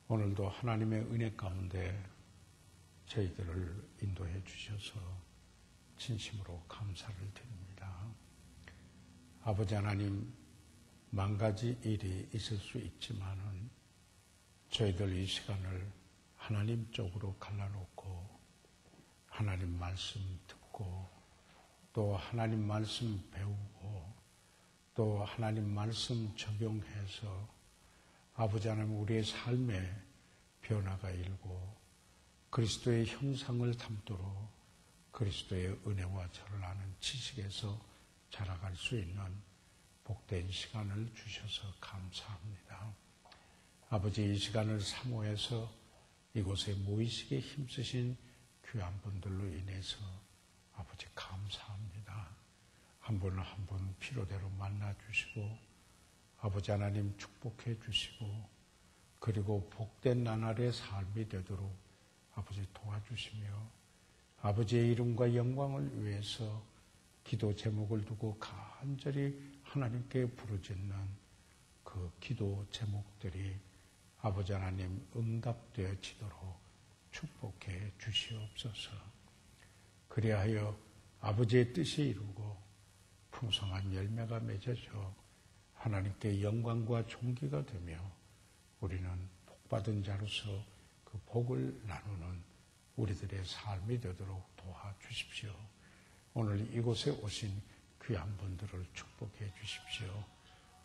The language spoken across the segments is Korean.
오늘도 하나님의 은혜 가운데 저희들을 인도해 주셔서 진심으로 감사를 드립니다. 아버지 하나님, 만 가지 일이 있을 수 있지만은 저희들 이 시간을 하나님 쪽으로 갈라놓고 하나님 말씀 듣고 또 하나님 말씀 배우고 또 하나님 말씀 적용해서 아버지 하나님 우리의 삶에 변화가 일고 그리스도의 형상을 담도록 그리스도의 은혜와 절을 아는 지식에서 자라갈 수 있는 복된 시간을 주셔서 감사합니다. 아버지, 이 시간을 사모해서 이곳에 모이시기에 힘쓰신 귀한 분들로 인해서 아버지 감사합니다. 한 분 한 분 필요대로 만나주시고 아버지 하나님 축복해 주시고 그리고 복된 나날의 삶이 되도록 아버지 도와주시며 아버지의 이름과 영광을 위해서 기도 제목을 두고 간절히 하나님께 부르짖는 그 기도 제목들이 아버지 하나님 응답되어지도록 축복해 주시옵소서. 그리하여 아버지의 뜻이 이루고 풍성한 열매가 맺어져 하나님께 영광과 존귀가 되며 우리는 복받은 자로서 그 복을 나누는 우리들의 삶이 되도록 도와주십시오. 오늘 이곳에 오신 귀한 분들을 축복해 주십시오.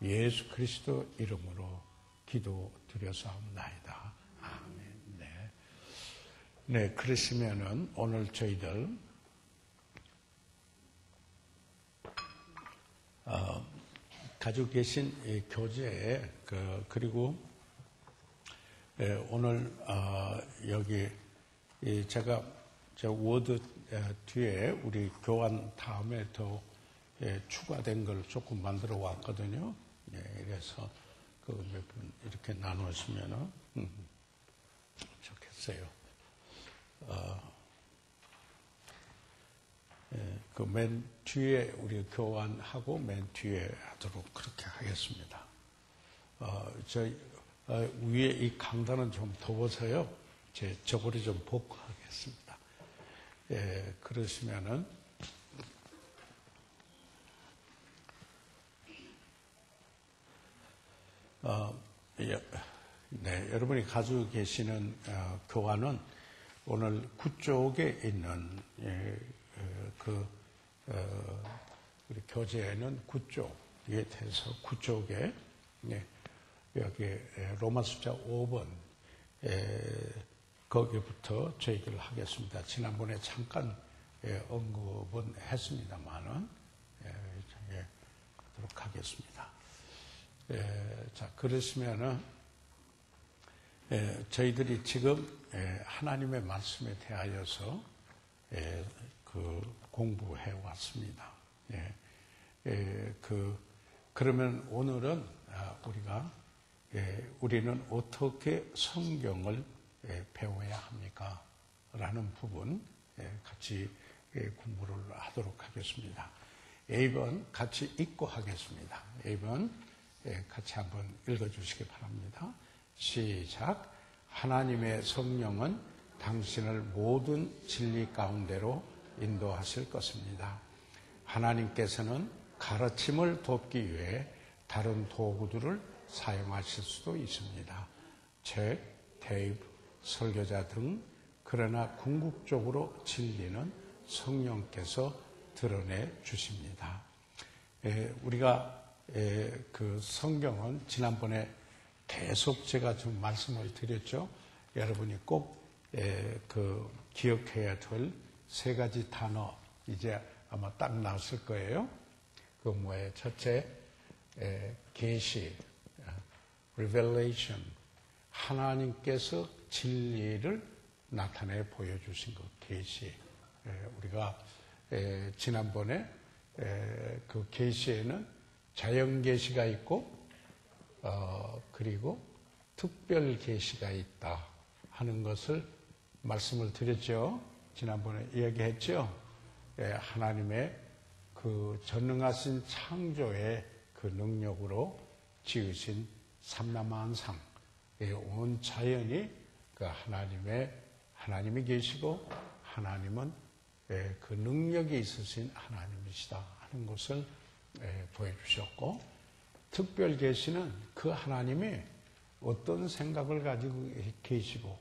예수 그리스도 이름으로 기도드려사옵나이다. 아멘. 네, 그러시면은 오늘 저희들 가지고 계신 이 교재에 그리고 오늘 여기 제가 워드 뒤에 우리 교환 다음에 더 추가된 걸 조금 만들어 왔거든요. 그래서 그 몇 분 이렇게 나누시면은 좋겠어요. 그 맨 뒤에 우리 교환하고 맨 뒤에 하도록 그렇게 하겠습니다. 위에 이 강단은 좀 더워서요. 제 저고리 좀 벗고 하겠습니다. 그러시면은 네, 여러분이 가지고 계시는 교환은 오늘 구쪽에 있는 우리 교재에는 구쪽에 대해서 구쪽에 여기 로마 숫자 5번 거기부터 저희들 하겠습니다. 지난번에 잠깐 언급은 했습니다만은 하도록 하겠습니다. 자, 그러시면은 저희들이 지금 하나님의 말씀에 대하여서 공부해 왔습니다. 그러면 오늘은 우리는 어떻게 성경을 배워야 합니까? 라는 부분 같이 공부를 하도록 하겠습니다. A번 같이 읽고 하겠습니다. A번 같이 한번 읽어주시기 바랍니다. 시작. 하나님의 성령은 당신을 모든 진리 가운데로 인도하실 것입니다. 하나님께서는 가르침을 돕기 위해 다른 도구들을 사용하실 수도 있습니다. 책, 테이프, 설교자 등. 그러나 궁극적으로 진리는 성령께서 드러내 주십니다. 우리가 그 성경은 지난번에 계속 제가 좀 말씀을 드렸죠. 여러분이 꼭 기억해야 될 세 가지 단어 이제 아마 딱 나왔을 거예요. 그 뭐예요? 첫째, 계시, revelation. 하나님께서 진리를 나타내 보여주신 것, 계시. 우리가 지난번에 그 계시에는 자연 계시가 있고 그리고 특별 계시가 있다 하는 것을 말씀을 드렸죠. 지난번에 이야기했죠. 하나님의 그 전능하신 창조의 그 능력으로 지으신 삼라만상, 온 자연이 그 하나님이 계시고 하나님은 그 능력이 있으신 하나님이시다 하는 것을 보여주셨고, 특별 계시는 그 하나님이 어떤 생각을 가지고 계시고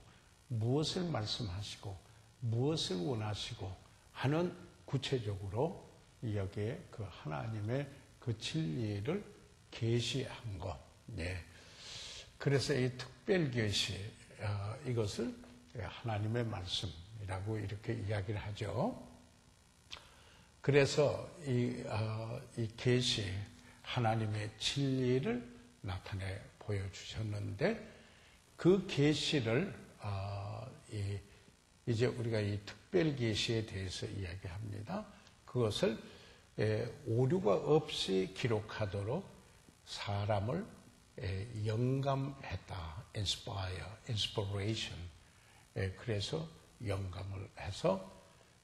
무엇을 말씀하시고 무엇을 원하시고 하는 구체적으로 여기에 그 하나님의 그 진리를 계시한 것. 그래서 이 특별 계시, 이것을 하나님의 말씀이라고 이렇게 이야기를 하죠. 그래서 이 계시, 하나님의 진리를 나타내 보여주셨는데, 그 계시를 이제 우리가 이 특별 계시에 대해서 이야기합니다. 그것을 오류가 없이 기록하도록 사람을 영감했다. inspiration. 그래서 영감을 해서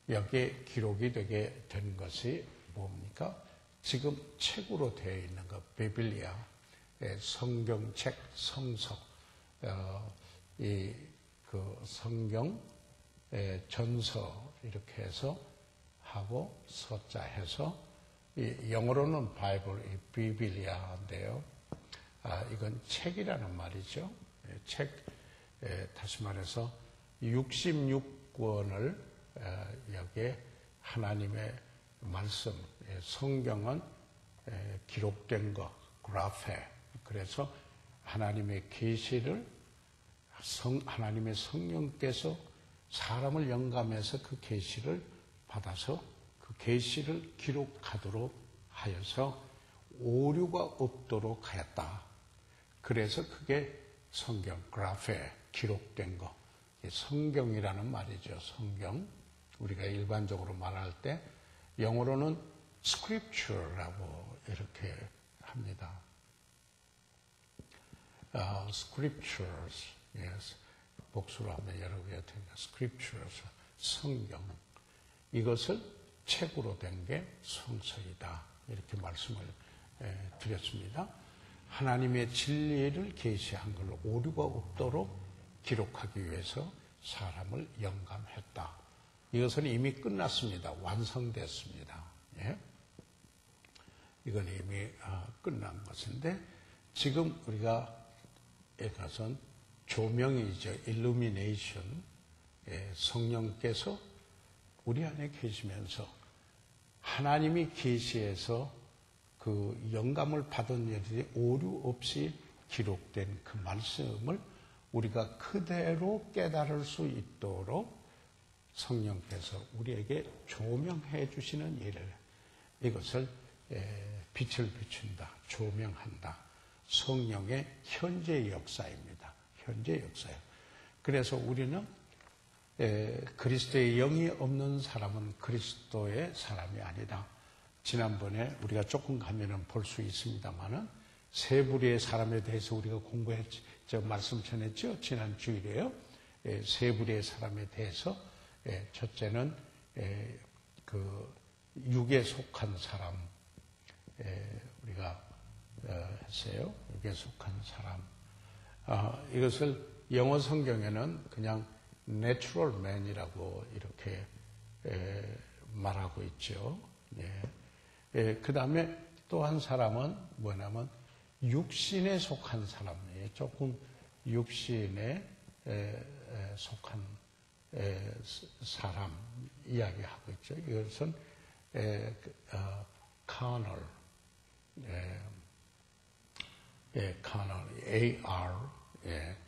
여기에 기록이 되게 된 것이 뭡니까? 지금 책으로 되어 있는 것, 비블리아, 성경책, 성서, 그 성경, 전서 이렇게 해서 하고 서자 해서, 영어로는 바이블, 비블리아인데요. 이건 책이라는 말이죠. 책, 다시 말해서 66권을 여기에 하나님의 말씀, 성경은 기록된 것, 그라페. 그래서 하나님의 계시를 하나님의 성령께서 사람을 영감해서 그 계시를 받아서 그 계시를 기록하도록 하여서 오류가 없도록 하였다. 그래서 그게 성경, 그라페, 기록된 것. 성경이라는 말이죠. 성경. 우리가 일반적으로 말할 때 영어로는 scripture라고 이렇게 합니다. scriptures, yes. 복수로 하면 여러 개가 됩니다. scriptures, 성경. 이것을 책으로 된 게 성서이다. 이렇게 말씀을 드렸습니다. 하나님의 진리를 계시한 걸로 오류가 없도록 기록하기 위해서 사람을 영감했다. 이것은 이미 끝났습니다. 완성됐습니다. 이건 이미 끝난 것인데, 지금 우리가 가선 조명이죠. illumination. 성령께서 우리 안에 계시면서 하나님이 계시해서 그 영감을 받은 일들이 오류 없이 기록된 그 말씀을 우리가 그대로 깨달을 수 있도록 성령께서 우리에게 조명해 주시는 일을, 이것을 빛을 비춘다, 조명한다. 성령의 현재 역사입니다. 현재 역사예요. 그래서 우리는 그리스도의 영이 없는 사람은 그리스도의 사람이 아니다. 지난번에 우리가 조금 가면은 볼 수 있습니다만은 세 부류의 사람에 대해서 우리가 말씀 전했죠. 지난 주일에요. 세 부류의 사람에 대해서 첫째는 그 육에 속한 사람, 우리가 했어요. 육에 속한 사람. 이것을 영어 성경에는 그냥 natural man이라고 이렇게 말하고 있죠. 그 다음에 또 한 사람은 뭐냐면 육신에 속한 사람이에요. 조금 육신에 속한 사람 이야기하고 있죠. 이것은 carnal, carnal, AR,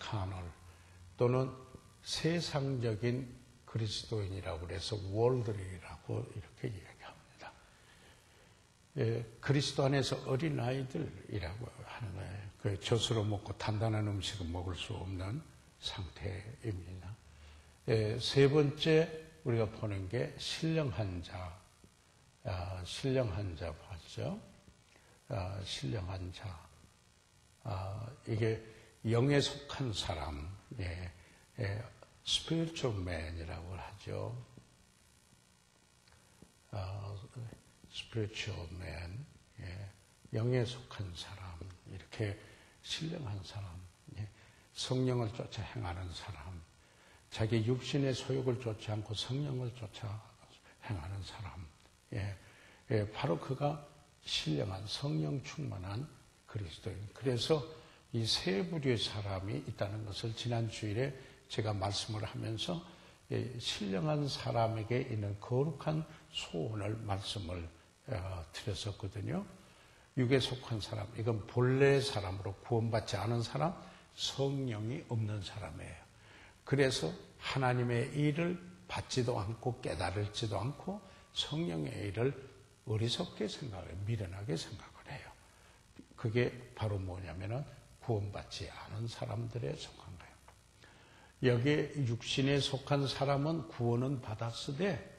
carnal 또는 세상적인 그리스도인이라고 그래서 worldly라고 이렇게 이야기합니다. 그리스도 안에서 어린아이들이라고 하는 거예요. 그 젖으로 먹고 단단한 음식을 먹을 수 없는 상태입니다. 세 번째 우리가 보는 게 신령한 자, 신령한 자 봤죠? 신령한 자, 이게 영에 속한 사람, spiritual man이라고 하죠. spiritual man, 영에 속한 사람, 이렇게 신령한 사람. 성령을 쫓아 행하는 사람, 자기 육신의 소욕을 쫓지 않고 성령을 쫓아 행하는 사람, 바로 그가 신령한 성령 충만한 그리스도인. 그래서 이 세 부류의 사람이 있다는 것을 지난 주일에 제가 말씀을 하면서 신령한 사람에게 있는 거룩한 소원을 말씀을 드렸었거든요. 육에 속한 사람, 이건 본래의 사람으로 구원받지 않은 사람, 성령이 없는 사람이에요. 그래서 하나님의 일을 받지도 않고 깨달을지도 않고 성령의 일을 어리석게 생각해요. 미련하게 생각을 해요. 그게 바로 뭐냐면은 구원받지 않은 사람들에 속한 거예요. 여기에 육신에 속한 사람은 구원은 받았으되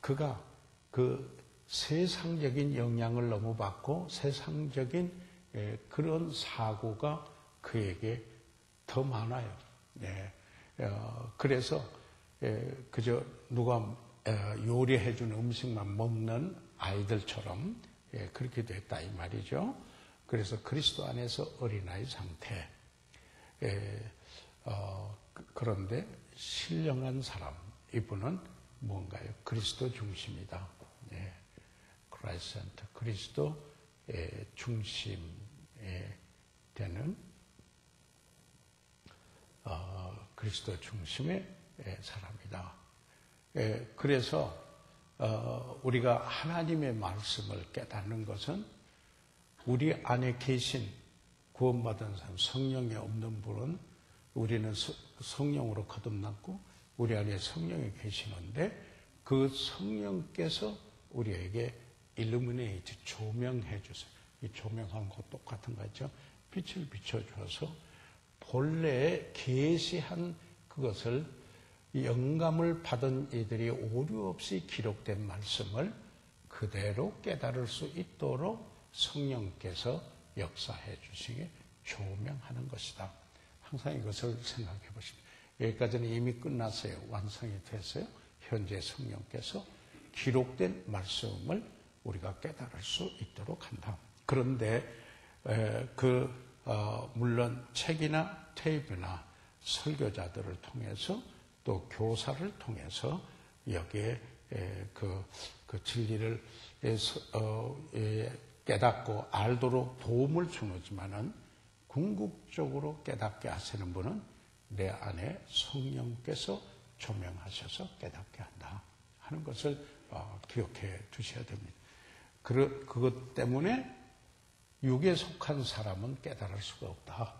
그가 그 세상적인 영향을 너무 받고 세상적인 그런 사고가 그에게 더 많아요. 그래서 그저 누가 요리해준 음식만 먹는 아이들처럼 그렇게 됐다 이 말이죠. 그래서 그리스도 안에서 어린아이 상태. 그런데 신령한 사람, 이분은 뭔가요? 그리스도 중심이다. 크라이스트 센터, 그리스도의 중심에 되는 그리스도 중심의 사람이다. 그래서 우리가 하나님의 말씀을 깨닫는 것은 우리 안에 계신 구원받은 사람, 성령이 없는 분은 우리는 성령으로 거듭났고 우리 안에 성령이 계시는데 그 성령께서 우리에게 일루미네이트, 조명해 주세요. 이 조명하는 것 똑같은 거죠. 빛을 비춰줘서 본래에 계시한 그것을 영감을 받은 이들이 오류 없이 기록된 말씀을 그대로 깨달을 수 있도록 성령께서 역사해 주시게 조명하는 것이다. 항상 이것을 생각해 보십시오. 여기까지는 이미 끝났어요. 완성이 됐어요. 현재 성령께서 기록된 말씀을 우리가 깨달을 수 있도록 한다. 그런데 물론 책이나 테이프나 설교자들을 통해서 또 교사를 통해서 여기에 그 진리를 깨닫고 알도록 도움을 주지만은 궁극적으로 깨닫게 하시는 분은 내 안에 성령께서 조명하셔서 깨닫게 한다 하는 것을 기억해 두셔야 됩니다. 그것 때문에 육에 속한 사람은 깨달을 수가 없다.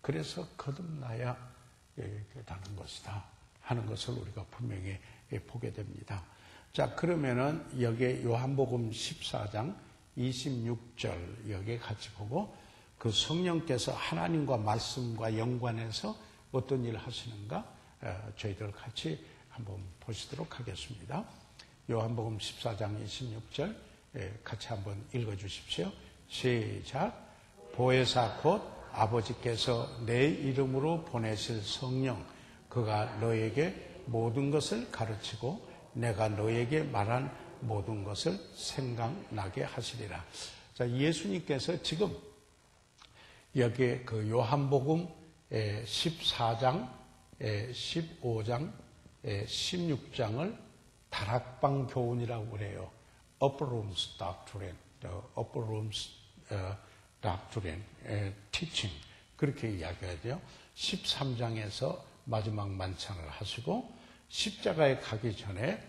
그래서 거듭나야 깨닫는 것이다 하는 것을 우리가 분명히 보게 됩니다. 자, 그러면은 여기에 요한복음 14장 26절 여기에 같이 보고 그 성령께서 하나님과 말씀과 연관해서 어떤 일을 하시는가 저희들 같이 한번 보시도록 하겠습니다. 요한복음 14장 26절 같이 한번 읽어주십시오. 시작. 보혜사 곧 아버지께서 내 이름으로 보내실 성령 그가 너에게 모든 것을 가르치고 내가 너에게 말한 모든 것을 생각나게 하시리라. 자, 예수님께서 지금 여기에 그 요한복음 14장, 15장, 16장을 다락방 교훈이라고 그래요. Upper Rooms Doctrine, Upper Rooms Doctrine, Teaching 그렇게 이야기하죠. 13장에서 마지막 만찬을 하시고 십자가에 가기 전에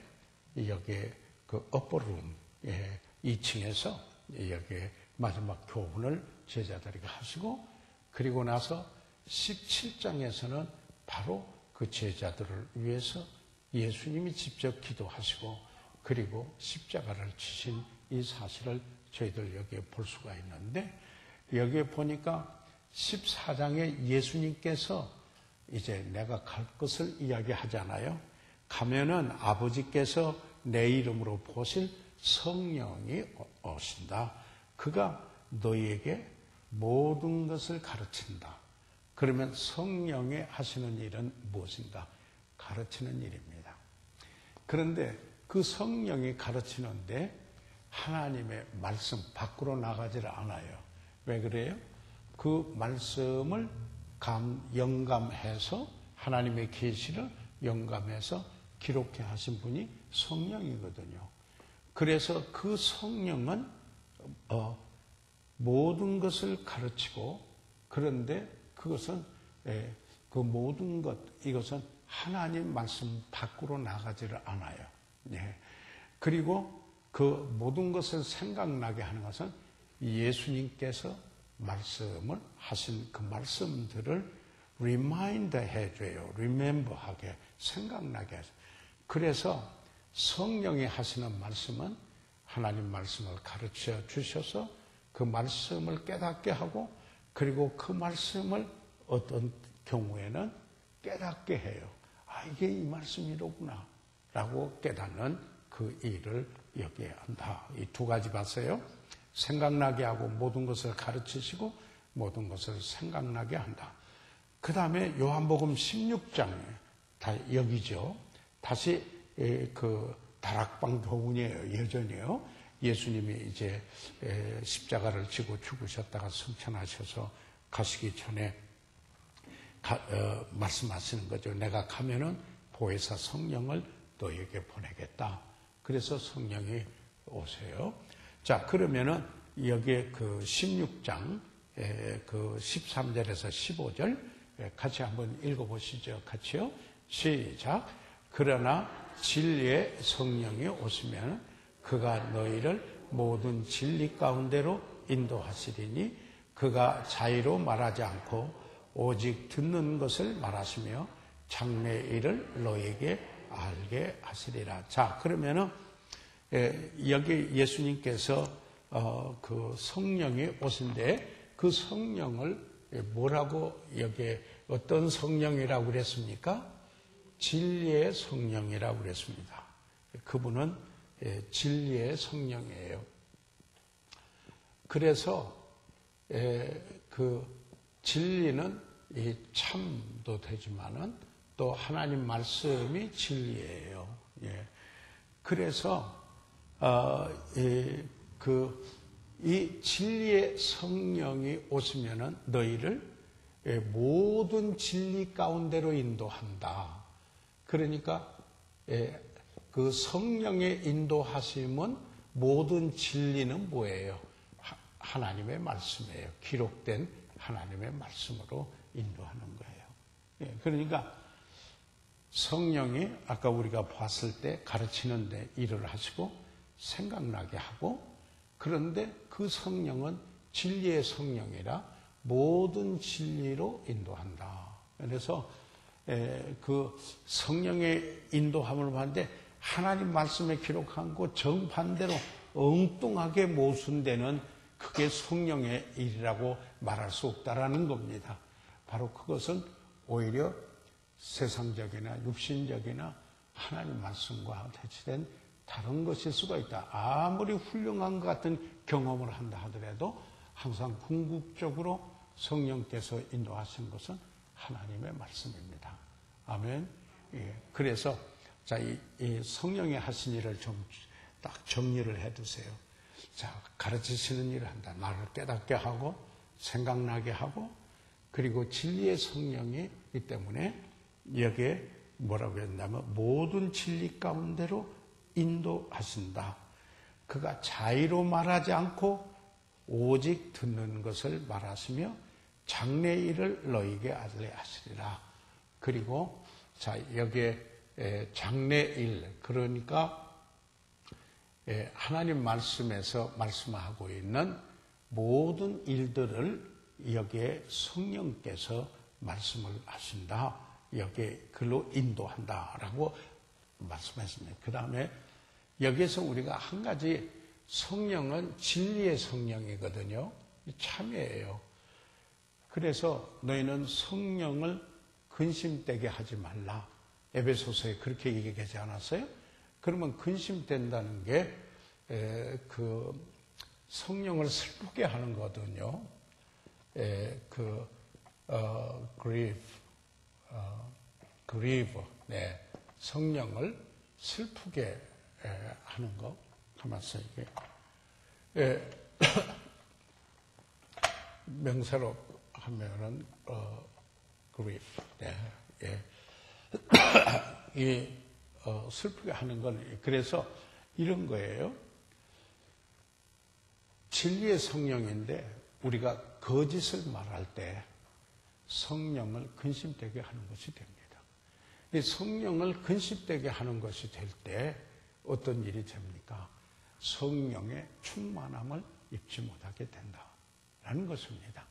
여기에 그 Upper Room 2층에서 여기에 마지막 교훈을 제자들에게 하시고 그리고 나서 17장에서는 바로 그 제자들을 위해서 예수님이 직접 기도하시고 그리고 십자가를 치신 이 사실을 저희들 여기에 볼 수가 있는데 여기에 보니까 14장에 예수님께서 이제 내가 갈 것을 이야기하잖아요. 가면은 아버지께서 내 이름으로 보실 성령이 오신다. 그가 너희에게 모든 것을 가르친다. 그러면 성령이 하시는 일은 무엇인가? 가르치는 일입니다. 그런데 그 성령이 가르치는데 하나님의 말씀 밖으로 나가지를 않아요. 왜 그래요? 그 말씀을 영감해서 하나님의 계시를 영감해서 기록해 하신 분이 성령이거든요. 그래서 그 성령은 모든 것을 가르치고, 그런데 그것은 그 모든 것, 이것은 하나님 말씀 밖으로 나가지를 않아요. 그리고 그 모든 것을 생각나게 하는 것은 예수님께서 말씀을 하신 그 말씀들을 리마인드 해줘요. 리멤버하게, 생각나게 해서. 그래서 성령이 하시는 말씀은 하나님 말씀을 가르쳐 주셔서 그 말씀을 깨닫게 하고, 그리고 그 말씀을 어떤 경우에는 깨닫게 해요. 아, 이게 이 말씀이로구나 라고 깨닫는 그 일을 여기에 한다. 이 두 가지 봤어요. 생각나게 하고 모든 것을 가르치시고 모든 것을 생각나게 한다. 그 다음에 요한복음 16장에 다 여기죠. 다시 그 다락방 교훈이에요. 예전이에요. 예수님이 이제 십자가를 지고 죽으셨다가 승천하셔서 가시기 전에 말씀하시는 거죠. 내가 가면은 보혜사 성령을 너에게 보내겠다. 그래서 성령이 오세요. 자, 그러면은 여기에 그 16장 그 13절에서 15절 같이 한번 읽어보시죠. 같이요. 시작. 그러나 진리의 성령이 오시면 그가 너희를 모든 진리 가운데로 인도하시리니 그가 자의로 말하지 않고 오직 듣는 것을 말하시며 장래 일을 너희에게 알게 하시리라. 자, 그러면은 여기 예수님께서 그 성령이 오신데 그 성령을 뭐라고 여기에 어떤 성령이라고 그랬습니까? 진리의 성령이라고 그랬습니다. 그분은 진리의 성령이에요. 그래서 그 진리는 이 참도 되지만은 또 하나님 말씀이 진리예요. 그래서 이 진리의 성령이 오시면은 너희를 모든 진리 가운데로 인도한다. 그러니까 그 성령의 인도하심은 모든 진리는 뭐예요? 하나님의 말씀이에요. 기록된 하나님의 말씀으로 인도하는 거예요. 그러니까 성령이 아까 우리가 봤을 때 가르치는 데 일을 하시고 생각나게 하고, 그런데 그 성령은 진리의 성령이라 모든 진리로 인도한다. 그래서 그 성령의 인도함을 봤는데 하나님 말씀에 기록한 거 정반대로 엉뚱하게 모순되는 그게 성령의 일이라고 말할 수 없다라는 겁니다. 바로 그것은 오히려 세상적이나 육신적이나 하나님 말씀과 대치된 다른 것일 수가 있다. 아무리 훌륭한 것 같은 경험을 한다 하더라도 항상 궁극적으로 성령께서 인도하신 것은 하나님의 말씀입니다. 아멘. 그래서 자, 이 성령이 하신 일을 좀 딱 정리를 해두세요. 자, 가르치시는 일을 한다. 나를 깨닫게 하고 생각나게 하고, 그리고 진리의 성령이기 때문에 여기에 뭐라고 했냐면 모든 진리 가운데로 인도하신다. 그가 자의로 말하지 않고 오직 듣는 것을 말하시며 장래 일을 너희에게 알게 하시리라. 그리고 자, 여기에 장래 일, 그러니까 하나님 말씀에서 말씀하고 있는 모든 일들을 여기에 성령께서 말씀을 하신다. 여기에 글로 인도한다라고 말씀했습니다. 그 다음에 여기에서 우리가 한 가지, 성령은 진리의 성령이거든요. 참이에요. 그래서 너희는 성령을 근심되게 하지 말라. 에베소서에 그렇게 얘기하지 않았어요? 그러면 근심된다는 게 그 성령을 슬프게 하는 거거든요. grieve, 네, 성령을 슬프게 하는 거. 가만있어, 이게 명사로 하면은 grief. 슬프게 하는 건 그래서 이런 거예요. 진리의 성령인데 우리가 거짓을 말할 때 성령을 근심되게 하는 것이 됩니다. 이 성령을 근심되게 하는 것이 될 때 어떤 일이 됩니까? 성령의 충만함을 입지 못하게 된다라는 것입니다.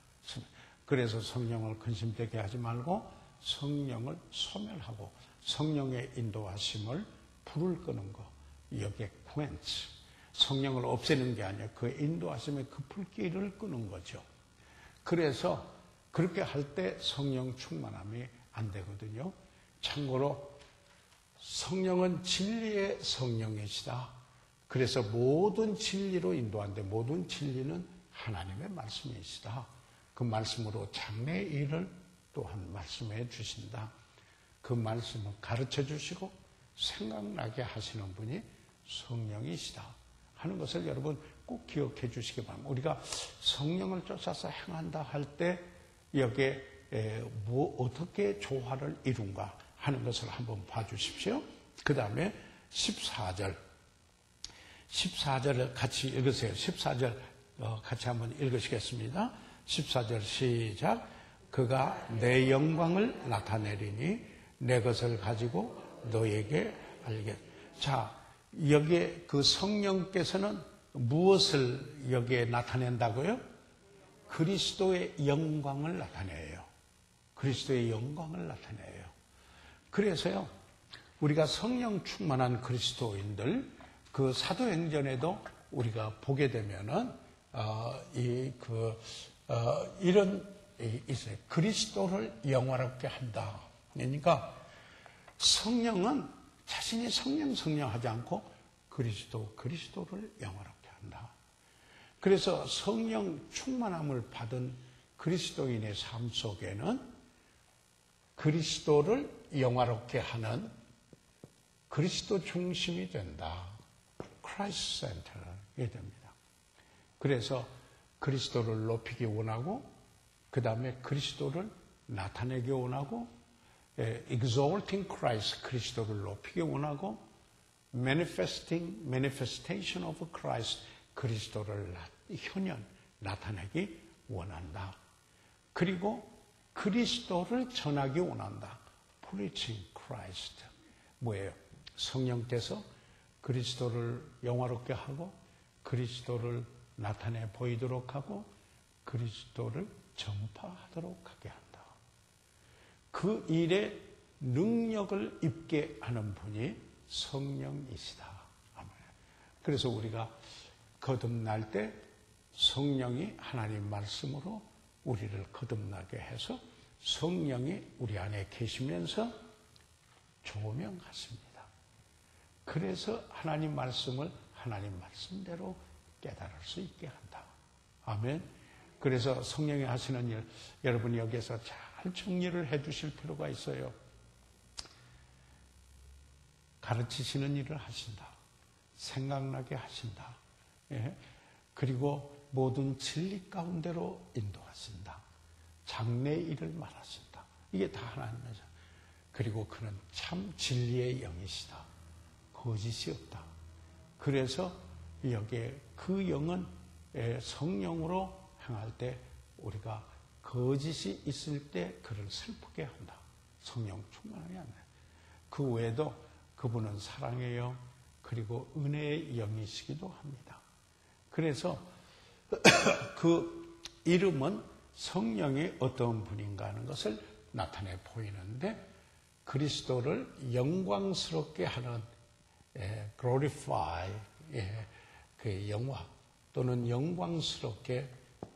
그래서 성령을 근심되게 하지 말고 성령을 소멸하고 성령의 인도하심을 불을 끄는 것, 여기에 quench, 성령을 없애는 게 아니라 그 인도하심의 그 불길을 끄는 거죠. 그래서 그렇게 할 때 성령 충만함이 안 되거든요. 참고로 성령은 진리의 성령이시다. 그래서 모든 진리로 인도하는데 모든 진리는 하나님의 말씀이시다. 그 말씀으로 장래의 일을 또한 말씀해 주신다. 그 말씀을 가르쳐 주시고 생각나게 하시는 분이 성령이시다 하는 것을 여러분 꼭 기억해 주시기 바랍니다. 우리가 성령을 쫓아서 행한다 할 때 여기에 어떻게 조화를 이룬가 하는 것을 한번 봐주십시오. 그 다음에 14절을 같이 읽으세요. 14절 같이 한번 읽으시겠습니다. 14절 시작. 그가 내 영광을 나타내리니 내 것을 가지고 너에게 알게. 자, 여기에 그 성령께서는 무엇을 여기에 나타낸다고요? 그리스도의 영광을 나타내요. 그리스도의 영광을 나타내요. 그래서요, 우리가 성령 충만한 그리스도인들, 그 사도행전에도 우리가 보게 되면은, 이런, 있어요. 그리스도를 영화롭게 한다. 그러니까 성령은 자신이 성령 하지 않고 그리스도를 영화롭게 한다. 그래서 성령 충만함을 받은 그리스도인의 삶 속에는 그리스도를 영화롭게 하는 그리스도 중심이 된다. 크라이스트 센터가 됩니다. 그래서 그리스도를 높이기 원하고 그 다음에 그리스도를 나타내기 원하고 exalting Christ, 그리스도를 높이기 원하고 manifestation of Christ, 그리스도를 현현 나타내기 원한다. 그리고 그리스도를 전하기 원한다. preaching Christ. 뭐예요? 성령께서 그리스도를 영화롭게 하고 그리스도를 나타내 보이도록 하고 그리스도를 전파하도록 하게 한다. 그 일에 능력을 입게 하는 분이 성령이시다. 아멘. 그래서 우리가 거듭날 때 성령이 하나님 말씀으로 우리를 거듭나게 해서 성령이 우리 안에 계시면서 조명하십니다. 그래서 하나님 말씀을 하나님 말씀대로 깨달을 수 있게 한다. 아멘. 그래서 성령이 하시는 일, 여러분이 여기에서 잘 정리를 해 주실 필요가 있어요. 가르치시는 일을 하신다. 생각나게 하신다. 예? 그리고 모든 진리 가운데로 인도하신다. 장래의 일을 말하신다. 이게 다 하나님이죠. 그리고 그는 참 진리의 영이시다. 거짓이 없다. 그래서 여기에 그 영은 성령으로 행할 때 우리가 거짓이 있을 때 그를 슬프게 한다. 성령 충만하게 한다. 그 외에도 그분은 사랑의 영 그리고 은혜의 영이시기도 합니다. 그래서 그 이름은 성령이 어떤 분인가 하는 것을 나타내 보이는데 그리스도를 영광스럽게 하는 glorify 그 영화 또는 영광스럽게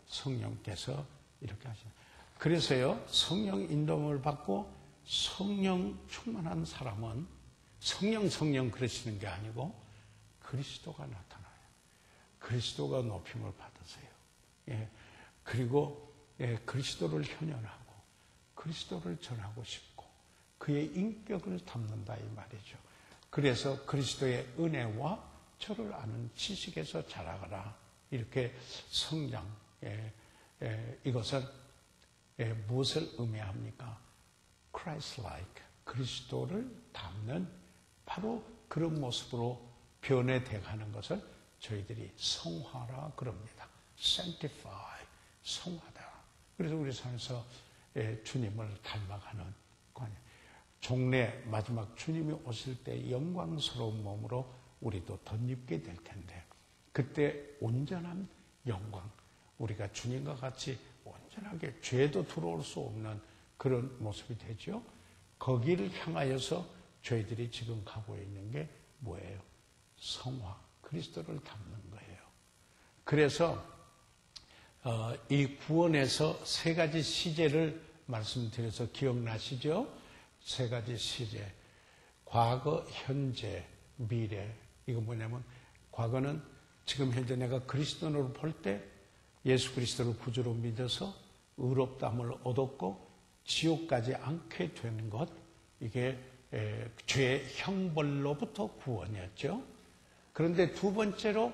성령께서 이렇게 하시는. 그래서요 성령 인도를 받고 성령 충만한 사람은 성령 그러시는 게 아니고 그리스도가 나타나요. 그리스도가 높임을 받으세요. 예. 그리고 그리스도를 현현하고 그리스도를 전하고 싶고 그의 인격을 담는다 이 말이죠. 그래서 그리스도의 은혜와 저를 아는 지식에서 자라가라. 이렇게 성장. 이것은 무엇을 의미합니까? Christ-like, 그리스도를 닮는 바로 그런 모습으로 변해돼 가는 것을 저희들이 성화라 그럽니다. Sanctify, 성화다. 그래서 우리 삶에서 주님을 닮아가는 관계. 종래 마지막 주님이 오실 때 영광스러운 몸으로 우리도 덧입게 될 텐데 그때 온전한 영광, 우리가 주님과 같이 온전하게 죄도 들어올 수 없는 그런 모습이 되죠. 거기를 향하여서 저희들이 지금 가고 있는 게 뭐예요? 성화, 그리스도를 닮는 거예요. 그래서 이 구원에서 세 가지 시제를 말씀드려서 기억나시죠? 세 가지 시제. 과거, 현재, 미래. 이거 뭐냐면 과거는 지금 현재 내가 그리스도를 볼 때 예수 그리스도를 구주로 믿어서 의롭다함을 얻었고 지옥까지 않게 되는 것. 이게 죄의 형벌로부터 구원이었죠. 그런데 두 번째로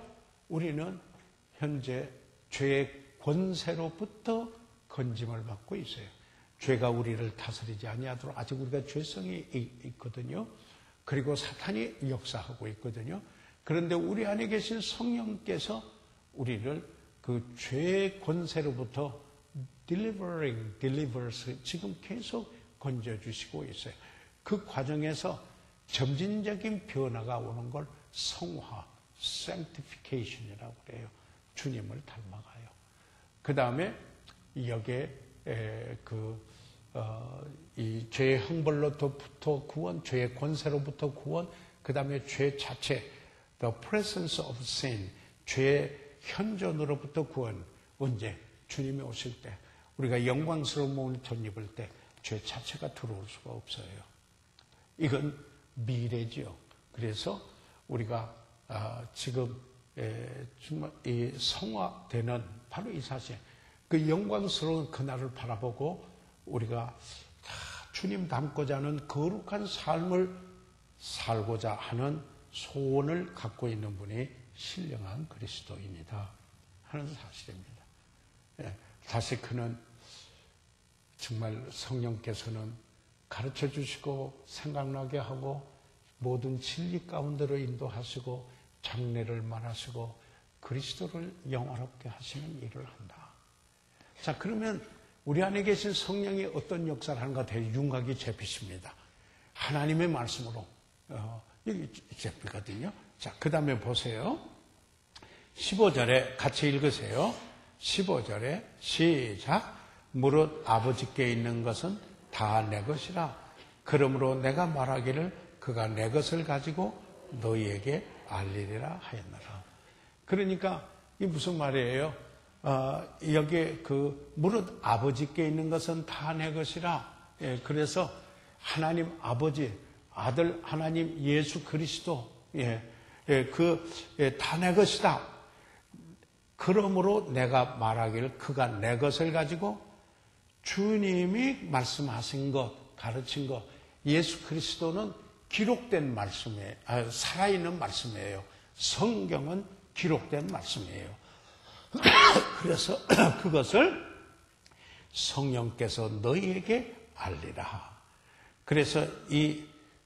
우리는 현재 죄의 권세로부터 건짐을 받고 있어요. 죄가 우리를 다스리지 아니하도록 아직 우리가 죄성이 있거든요. 그리고 사탄이 역사하고 있거든요. 그런데 우리 안에 계신 성령께서 우리를 그 죄의 권세로부터 delivers 지금 계속 건져주시고 있어요. 그 과정에서 점진적인 변화가 오는 걸 성화, sanctification이라고 그래요. 주님을 닮아가요. 그 다음에 여기에 이 죄의 형벌로부터 구원, 죄의 권세로부터 구원, 그 다음에 죄 자체, the presence of sin, 죄의 현존으로부터 구원. 언제? 주님이 오실 때, 우리가 영광스러운 몸을 덧입을 때 죄 자체가 들어올 수가 없어요. 이건 미래지요. 그래서 우리가 지금 정말 이 성화되는 바로 이 사실, 그 영광스러운 그날을 바라보고 우리가 주님 닮고자 하는 거룩한 삶을 살고자 하는 소원을 갖고 있는 분이 신령한 그리스도인이다 하는 사실입니다. 다시 그는 정말 성령께서는 가르쳐 주시고 생각나게 하고 모든 진리 가운데로 인도하시고 장래를 말하시고 그리스도를 영화롭게 하시는 일을 한다. 자, 그러면 우리 안에 계신 성령이 어떤 역사를 하는가 되게 윤곽이 잡히십니다. 하나님의 말씀으로 여기 잡히거든요. 자, 그 다음에 보세요. 15절에 같이 읽으세요. 15절에 시작. 무릇 아버지께 있는 것은 다 내 것이라. 그러므로 내가 말하기를 그가 내 것을 가지고 너희에게 알리리라 하였노라. 그러니까 이게 무슨 말이에요? 여기에 무릇 아버지께 있는 것은 다 내 것이라. 그래서 하나님 아버지, 아들 하나님 예수 그리스도, 다 내 것이다. 그러므로 내가 말하기를 그가 내 것을 가지고 주님이 말씀하신 것, 가르친 것, 예수 그리스도는 기록된 말씀이에요. 살아있는 말씀이에요. 성경은 기록된 말씀이에요. 그래서 그것을 성령께서 너희에게 알리라. 그래서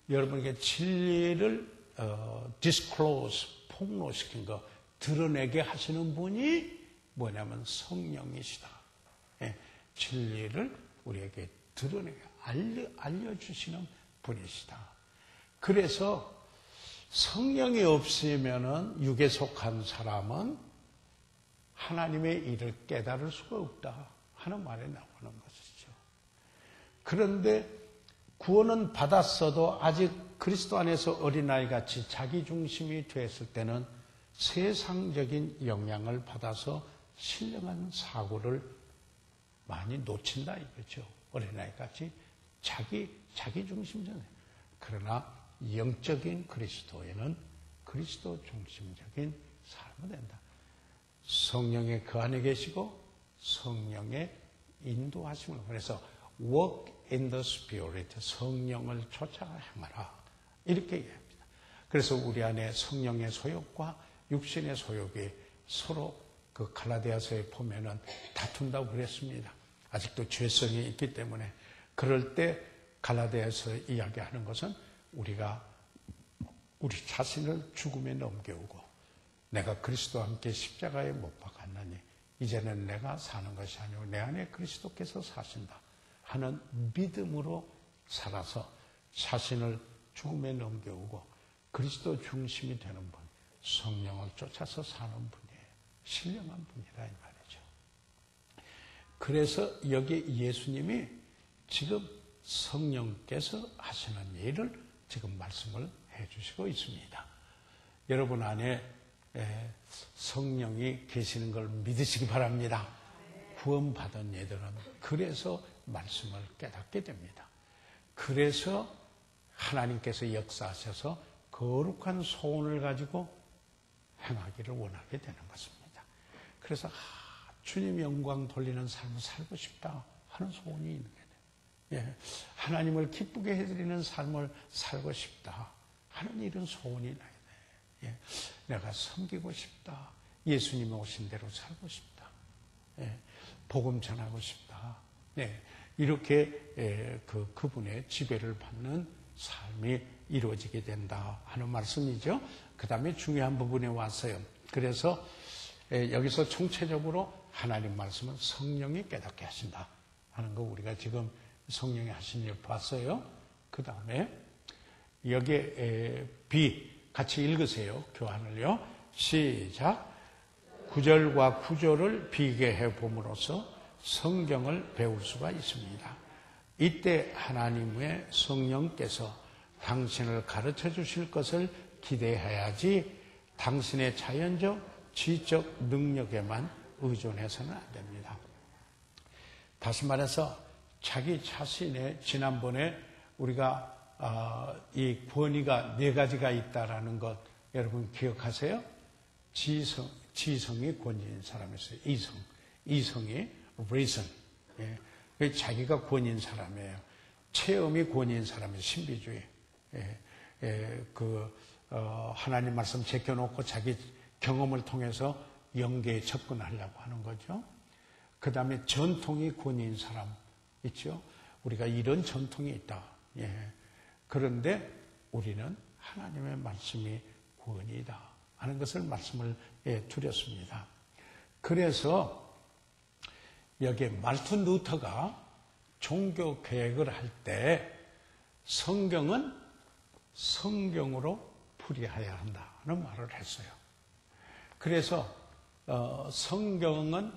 여러분에게 진리를 disclose, 폭로시킨 거, 드러내게 하시는 분이 뭐냐면 성령이시다. 진리를 우리에게 드러내게 알려주시는 분이시다. 그래서 성령이 없으면은 육에 속한 사람은 하나님의 일을 깨달을 수가 없다 하는 말이 나오는 것이죠. 그런데 구원은 받았어도 아직 그리스도 안에서 어린아이같이 자기중심이 됐을 때는 세상적인 영향을 받아서 신령한 사고를 많이 놓친다 이거죠. 어린아이같이 자기중심적이에요. 그러나 영적인 그리스도에는 그리스도 중심적인 삶이 된다. 성령의 그 안에 계시고 성령의 인도하심을, 그래서 walk in the spirit, 성령을 쫓아 행하라 이렇게 얘기합니다. 그래서 우리 안에 성령의 소욕과 육신의 소욕이 서로 그 갈라디아서에 보면은 다툰다고 그랬습니다. 아직도 죄성이 있기 때문에 그럴 때 갈라디아에서 이야기하는 것은 우리가 우리 자신을 죽음에 넘겨오고 내가 그리스도와 함께 십자가에 못 박았나니 이제는 내가 사는 것이 아니고 내 안에 그리스도께서 사신다 하는 믿음으로 살아서 자신을 죽음에 넘겨오고 그리스도 중심이 되는 분, 성령을 쫓아서 사는 분이에요. 신령한 분이라 이 말이죠. 그래서 여기 예수님이 지금 성령께서 하시는 일을 지금 말씀을 해주시고 있습니다. 여러분 안에 성령이 계시는 걸 믿으시기 바랍니다. 구원받은 이들은 그래서 말씀을 깨닫게 됩니다. 그래서 하나님께서 역사하셔서 거룩한 소원을 가지고 행하기를 원하게 되는 것입니다. 그래서 주님 영광 돌리는 삶을 살고 싶다 하는 소원이 있는 거예요. 예, 하나님을 기쁘게 해드리는 삶을 살고 싶다 하는 이런 소원이 나야 돼. 예, 내가 섬기고 싶다. 예수님이 오신 대로 살고 싶다. 예, 복음 전하고 싶다. 예, 이렇게 그분의 지배를 받는 삶이 이루어지게 된다 하는 말씀이죠. 그 다음에 중요한 부분에 왔어요. 그래서 여기서 총체적으로 하나님 말씀은 성령이 깨닫게 하신다 하는 거 우리가 지금 성령이 하신 일 봤어요. 그 다음에 여기에 B 같이 읽으세요. 교환을요. 시작. 9절과 9절을 비교해 봄으로써 성경을 배울 수가 있습니다. 이때 하나님의 성령께서 당신을 가르쳐 주실 것을 기대해야지 당신의 자연적, 지적 능력에만 의존해서는 안 됩니다. 다시 말해서 자기 자신의 지난번에 우리가 이 권위가 4가지가 있다라는 것 여러분 기억하세요? 지성이 권위인 사람이 있어요. 이성이 reason. 예. 자기가 권위인 사람이에요. 체험이 권위인 사람이에요. 신비주의. 하나님 말씀 제껴놓고 자기 경험을 통해서 영계에 접근하려고 하는 거죠. 그 다음에 전통이 권위인 사람 있죠. 우리가 이런 전통이 있다. 예. 그런데 우리는 하나님의 말씀이 구원이다 하는 것을 말씀을 드렸습니다. 그래서 여기에 말틴 루터가 종교 개혁을 할 때 성경은 성경으로 풀이해야 한다는 말을 했어요. 그래서 성경은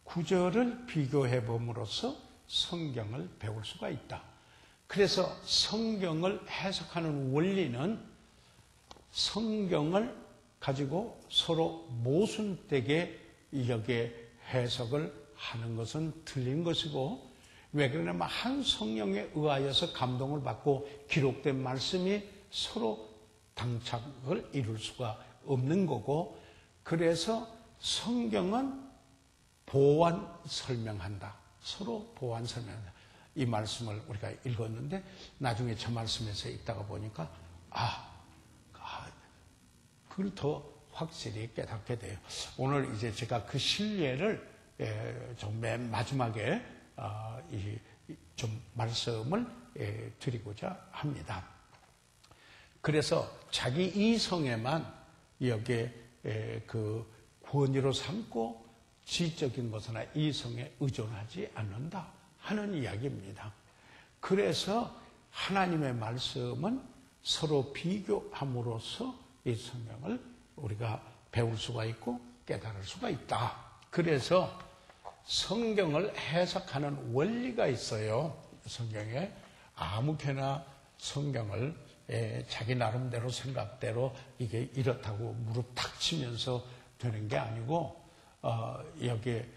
구절을 비교해 봄으로써 성경을 배울 수가 있다. 그래서 성경을 해석하는 원리는 성경을 가지고 서로 모순되게 여기에 해석을 하는 것은 틀린 것이고, 왜 그러냐면 한 성령에 의하여서 감동을 받고 기록된 말씀이 서로 당착을 이룰 수가 없는 거고, 그래서 성경은 보완 설명한다. 서로 보완 설명한다. 이 말씀을 우리가 읽었는데 나중에 저 말씀에서 읽다가 보니까 그걸 더 확실히 깨닫게 돼요. 오늘 이제 제가 그 신뢰를 좀 맨 마지막에 좀 말씀을 드리고자 합니다. 그래서 자기 이성에만 여기에 그 권위로 삼고 지적인 것이나 이성에 의존하지 않는다 하는 이야기입니다. 그래서 하나님의 말씀은 서로 비교함으로써 이 성경을 우리가 배울 수가 있고 깨달을 수가 있다. 그래서 성경을 해석하는 원리가 있어요. 성경에 아무개나 성경을 자기 나름대로 생각대로 이게 이렇다고 무릎 탁 치면서 되는 게 아니고 여기에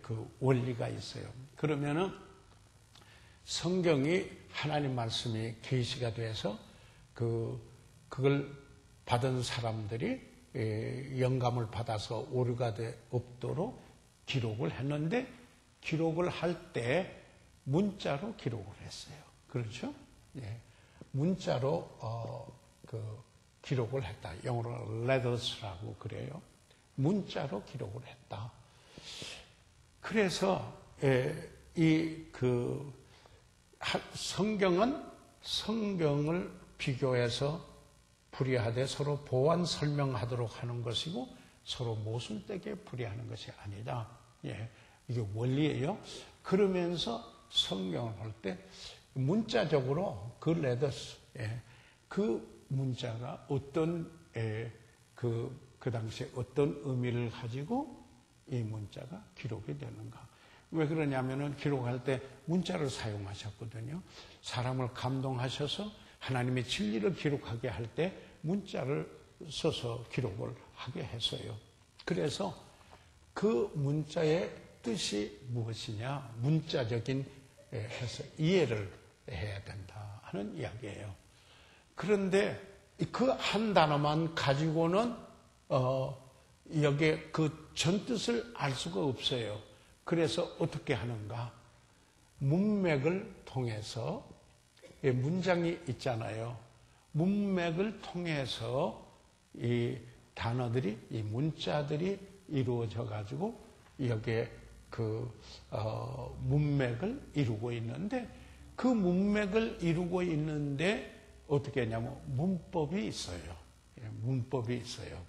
그 원리가 있어요. 그러면은 성경이 하나님 말씀이 계시가 돼서 그걸 받은 사람들이 영감을 받아서 오류가 없도록 기록을 했는데, 기록을 할 때 문자로 기록을 했어요. 그렇죠? 예. 문자로 기록을 했다. 영어로 letters라고 그래요. 문자로 기록을 했다. 그래서 성경을 비교해서 불이하되 서로 보완 설명하도록 하는 것이고 서로 모순되게 불이하는 것이 아니다. 예, 이게 원리예요. 그러면서 성경을 할 때 문자적으로 그 레더스, 그 문자가 어떤 그 당시에 어떤 의미를 가지고 이 문자가 기록이 되는가. 왜 그러냐면은 기록할 때 문자를 사용하셨거든요. 사람을 감동하셔서 하나님의 진리를 기록하게 할 때 문자를 써서 기록을 하게 했어요. 그래서 그 문자의 뜻이 무엇이냐, 문자적인 해서 이해를 해야 된다 하는 이야기예요. 그런데 그 한 단어만 가지고는 여기에 그 전뜻을 알 수가 없어요. 그래서 어떻게 하는가? 문맥을 통해서 문장이 있잖아요. 문맥을 통해서 이 단어들이, 이 문자들이 이루어져 가지고 여기에 그 문맥을 이루고 있는데, 그 문맥을 이루고 있는데 어떻게 하냐면 문법이 있어요. 문법이 있어요.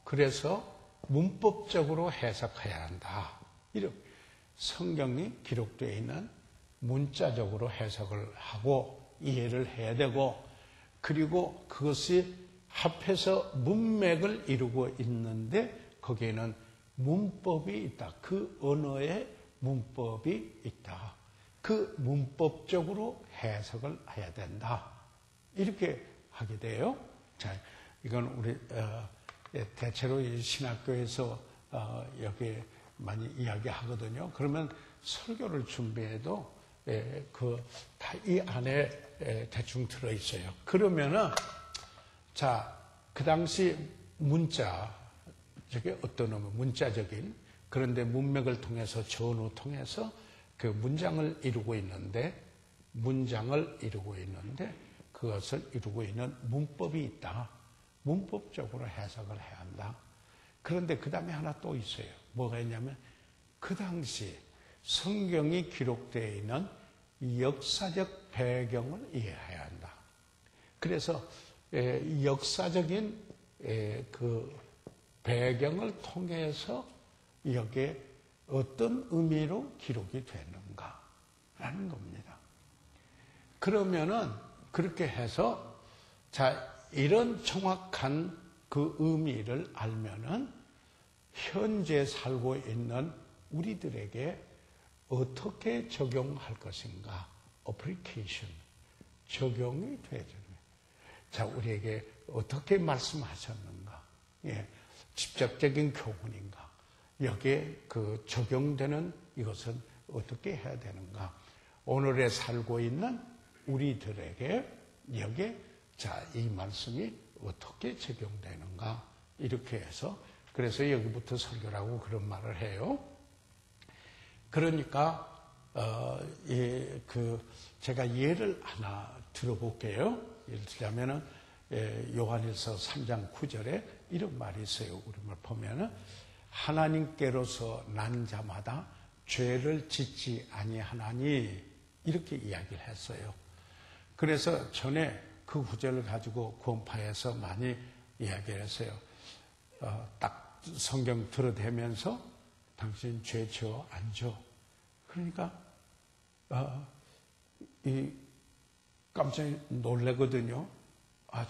그래서 문법적으로 해석해야 한다. 이렇게 성경이 기록되어 있는 문자적으로 해석을 하고 이해를 해야 되고, 그리고 그것이 합해서 문맥을 이루고 있는데 거기에는 문법이 있다. 그 언어에 문법이 있다. 그 문법적으로 해석을 해야 된다. 이렇게 하게 돼요. 자, 이건 우리 대체로 신학교에서 여기 많이 이야기하거든요. 그러면 설교를 준비해도 다 이 안에 대충 들어 있어요. 그러면은 자, 그 당시 문자, 저게 어떤 의미, 문자적인, 그런데 문맥을 통해서 전후 통해서 그 문장을 이루고 있는데 그것을 이루고 있는 문법이 있다. 문법적으로 해석을 해야 한다. 그런데 그 다음에 하나 또 있어요. 뭐가 있냐면 그 당시 성경이 기록되어 있는 역사적 배경을 이해해야 한다. 그래서 역사적인 그 배경을 통해서 여기에 어떤 의미로 기록이 되는가라는 겁니다. 그러면은 그렇게 해서 자, 이런 정확한 그 의미를 알면은 현재 살고 있는 우리들에게 어떻게 적용할 것인가, 어플리케이션, 적용이 돼야 되는 거예요. 자, 우리에게 어떻게 말씀하셨는가, 직접적인 교훈인가, 여기에 그 적용되는 이것은 어떻게 해야 되는가, 오늘에 살고 있는 우리들에게 여기에 자, 이 말씀이 어떻게 적용되는가, 이렇게 해서 그래서 여기부터 설교라고 그런 말을 해요. 그러니까 제가 예를 하나 들어볼게요. 예를 들자면은 요한일서 3장 9절에 이런 말이 있어요. 우리말 보면은 하나님께로서 난 자마다 죄를 짓지 아니하나니, 이렇게 이야기를 했어요. 그래서 전에 그 구절을 가지고 구원파에서 많이 이야기를 했어요. 딱 성경 들어대면서 당신 죄 지어 안 져. 그러니까 깜짝 놀래거든요.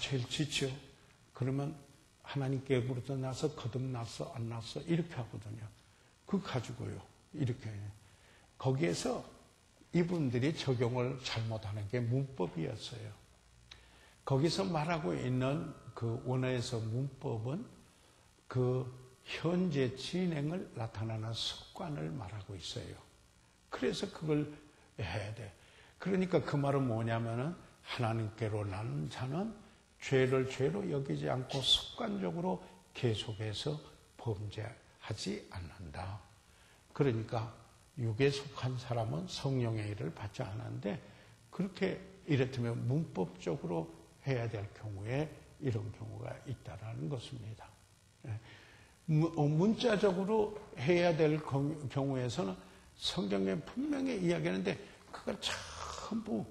죄를 짓죠. 그러면 하나님께 부르짖어 나서 거듭났어 안 났어 이렇게 하거든요. 그거 가지고요. 이렇게 거기에서 이분들이 적용을 잘못하는 게 문법이었어요. 거기서 말하고 있는 그 원어에서 문법은 그 현재 진행을 나타나는 습관을 말하고 있어요. 그래서 그걸 해야 돼. 그러니까 그 말은 뭐냐면은 하나님께로 나는 자는 죄를 죄로 여기지 않고 습관적으로 계속해서 범죄하지 않는다. 그러니까 육에 속한 사람은 성령의 일을 받지 않는데, 그렇게 이렇다면 문법적으로 해야 될 경우에 이런 경우가 있다라는 것입니다. 문자적으로 해야 될 경우에서는 성경에 분명히 이야기하는데 그걸 전부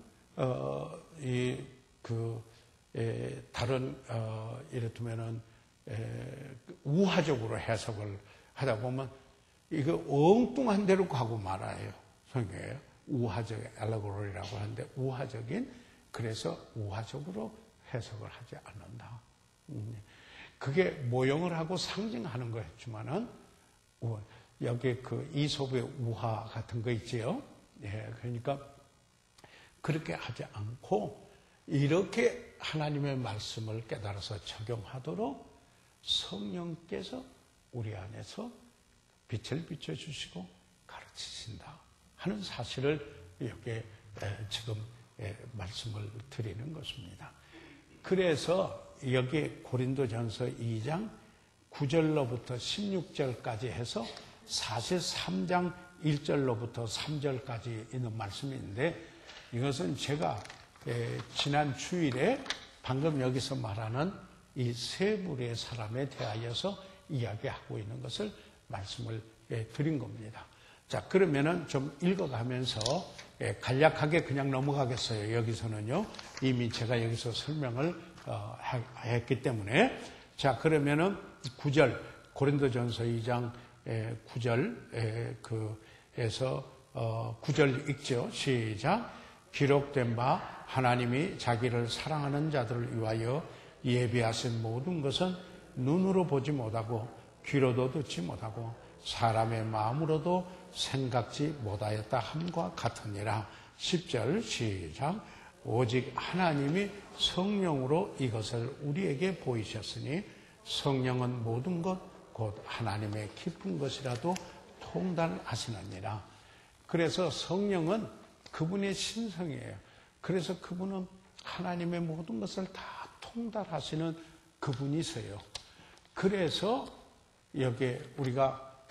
다른 이를테면은 우화적으로 해석을 하다 보면 이거 엉뚱한 대로 가고 말아요. 성경에 우화적 엘레고리라고 하는데 그래서 우화적으로 해석을 하지 않는다. 그게 모형을 하고 상징하는 거였지만은 여기 그 이솝의 우화 같은 거 있지요. 예, 그러니까 그렇게 하지 않고 이렇게 하나님의 말씀을 깨달아서 적용하도록 성령께서 우리 안에서 빛을 비춰주시고 가르치신다 하는 사실을 여기에 지금 말씀을 드리는 것입니다. 그래서 여기 고린도전서 2장 9절로부터 16절까지 해서 43장 1절로부터 3절까지 있는 말씀인데 이것은 제가 지난 주일에 방금 여기서 말하는 이 세 부류의 사람에 대하여서 이야기하고 있는 것을 말씀을 드린 겁니다. 자, 그러면은 좀 읽어가면서 간략하게 그냥 넘어가겠어요. 여기서는요. 이미 제가 여기서 설명을 했기 때문에. 자, 그러면은 9절, 고린도전서 2장 9절, 에서 9절 읽죠. 시작. 기록된 바 하나님이 자기를 사랑하는 자들을 위하여 예비하신 모든 것은 눈으로 보지 못하고 귀로도 듣지 못하고 사람의 마음으로도 생각지 못하였다 함과 같으니라. 10절 시작. 오직 하나님이 성령으로 이것을 우리에게 보이셨으니 성령은 모든 것 곧 하나님의 깊은 것이라도 통달하시느니라. 그래서 성령은 그분의 신성이에요. 그래서 그분은 하나님의 모든 것을 다 통달하시는 그분이세요. 그래서 여기에 우리가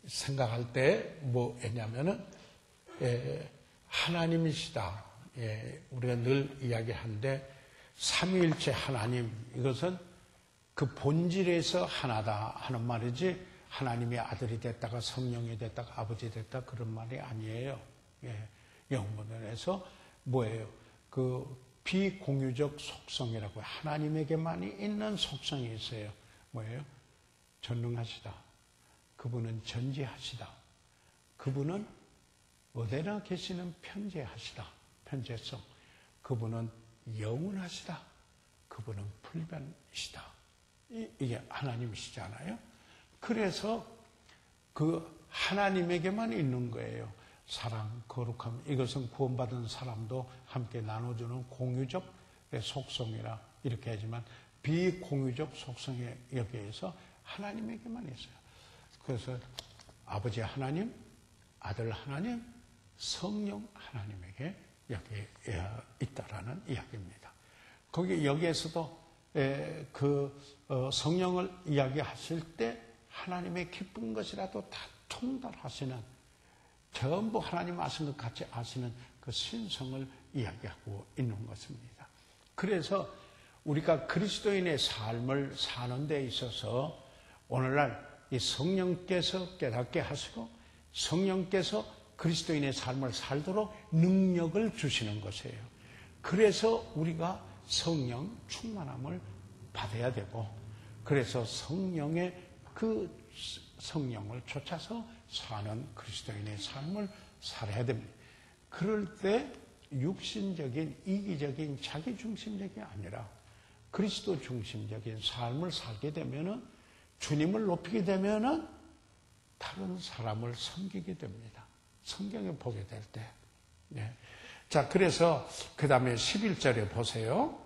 생각할 때 뭐였냐면은 하나님이시다. 우리가 늘 이야기하는데 삼위일체 하나님, 이것은 그 본질에서 하나다 하는 말이지 하나님이 아들이 됐다가 성령이 됐다가 아버지 됐다 그런 말이 아니에요. 영문에서 뭐예요? 그 비공유적 속성이라고 하나님에게만이 있는 속성이 있어요. 뭐예요? 전능하시다. 그분은 전지하시다. 그분은 어디나 계시는 편재하시다. 편재성. 그분은 영원하시다. 그분은 불변이시다. 이게 하나님이시잖아요. 그래서 그 하나님에게만 있는 거예요. 사랑, 거룩함, 이것은 구원받은 사람도 함께 나눠주는 공유적 속성이라 이렇게 하지만 비공유적 속성에 여기에서 하나님에게만 있어요. 그래서 아버지 하나님, 아들 하나님, 성령 하나님에게 여기 있다라는 이야기입니다. 거기 여기에서도 성령을 이야기하실 때 하나님의 기쁜 것이라도 다 통달하시는, 전부 하나님 아신 것 같이 아시는 그 신성을 이야기하고 있는 것입니다. 그래서 우리가 그리스도인의 삶을 사는 데 있어서 오늘날 이 성령께서 깨닫게 하시고 성령께서 그리스도인의 삶을 살도록 능력을 주시는 것이에요. 그래서 우리가 성령 충만함을 받아야 되고, 그래서 성령의 그 성령을 쫓아서 사는 그리스도인의 삶을 살아야 됩니다. 그럴 때 육신적인, 이기적인, 자기중심적이 아니라 그리스도 중심적인 삶을 살게 되면은, 주님을 높이게 되면은 다른 사람을 섬기게 됩니다. 성경에 보게 될 때. 네. 자, 그래서 그 다음에 11절에 보세요.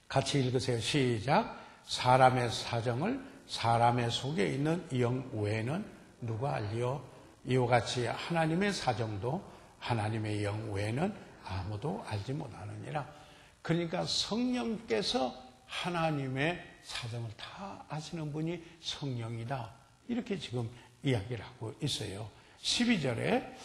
같이 읽으세요. 시작. 사람의 사정을 사람의 속에 있는 영 외에는 누가 알리요? 이와 같이 하나님의 사정도 하나님의 영 외에는 아무도 알지 못하느니라. 그러니까 성령께서 하나님의 사정을 다 아시는 분이 성령이다. 이렇게 지금 이야기를 하고 있어요. 12절에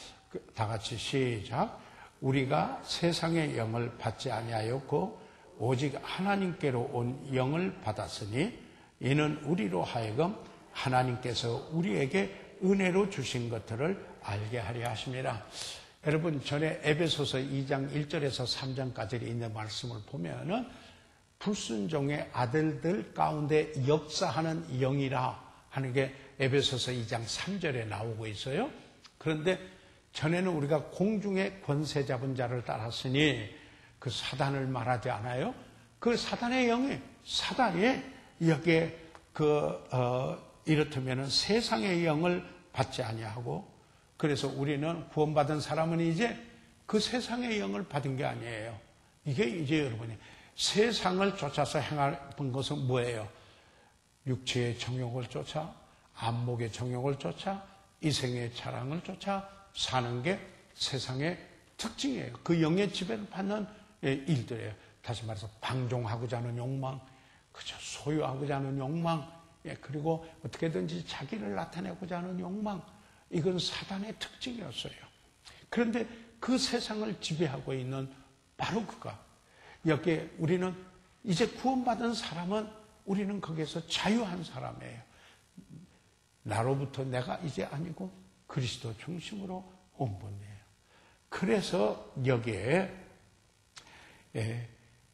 다 같이 시작. 우리가 세상의 영을 받지 아니하였고 오직 하나님께로 온 영을 받았으니 이는 우리로 하여금 하나님께서 우리에게 은혜로 주신 것들을 알게 하려 하십니다. 여러분, 전에 에베소서 2장 1절에서 3장까지 있는 말씀을 보면은 불순종의 아들들 가운데 역사하는 영이라 하는 게 에베소서 2장 3절에 나오고 있어요. 그런데 전에는 우리가 공중의 권세 잡은 자를 따랐으니 그 사단을 말하지 않아요? 그 사단의 영이 사단이 여기에 이렇다면은 세상의 영을 받지 아니하고, 그래서 우리는 구원받은 사람은 이제 그 세상의 영을 받은 게 아니에요. 이게 이제 여러분이 세상을 쫓아서 행하는 것은 뭐예요? 육체의 정욕을 쫓아, 안목의 정욕을 쫓아, 이생의 자랑을 쫓아 사는 게 세상의 특징이에요. 그 영의 지배를 받는 일들이에요. 다시 말해서 방종하고자 하는 욕망, 그저 소유하고자 하는 욕망, 그리고 어떻게든지 자기를 나타내고자 하는 욕망, 이건 사단의 특징이었어요. 그런데 그 세상을 지배하고 있는 바로 그가, 여기에 우리는 이제 구원받은 사람은 우리는 거기에서 자유한 사람이에요. 나로부터 내가 이제 아니고 그리스도 중심으로 온 분이에요. 그래서 여기에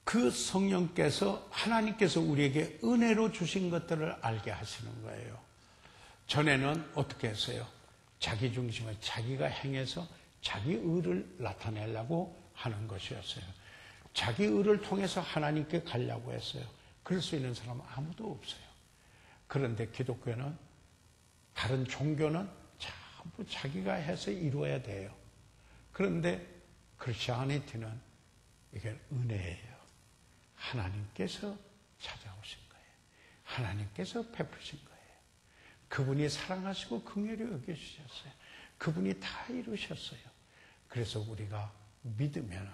그 성령께서, 하나님께서 우리에게 은혜로 주신 것들을 알게 하시는 거예요. 전에는 어떻게 했어요? 자기 중심에 자기가 행해서 자기 의를 나타내려고 하는 것이었어요. 자기 의를 통해서 하나님께 가려고 했어요. 그럴 수 있는 사람은 아무도 없어요. 그런데 기독교는, 다른 종교는 전부 자기가 해서 이루어야 돼요. 그런데 크리스천리티는 이게 은혜예요. 하나님께서 찾아오신 거예요. 하나님께서 베푸신 거예요. 그분이 사랑하시고 긍휼히 여겨주셨어요. 그분이 다 이루셨어요. 그래서 우리가 믿으면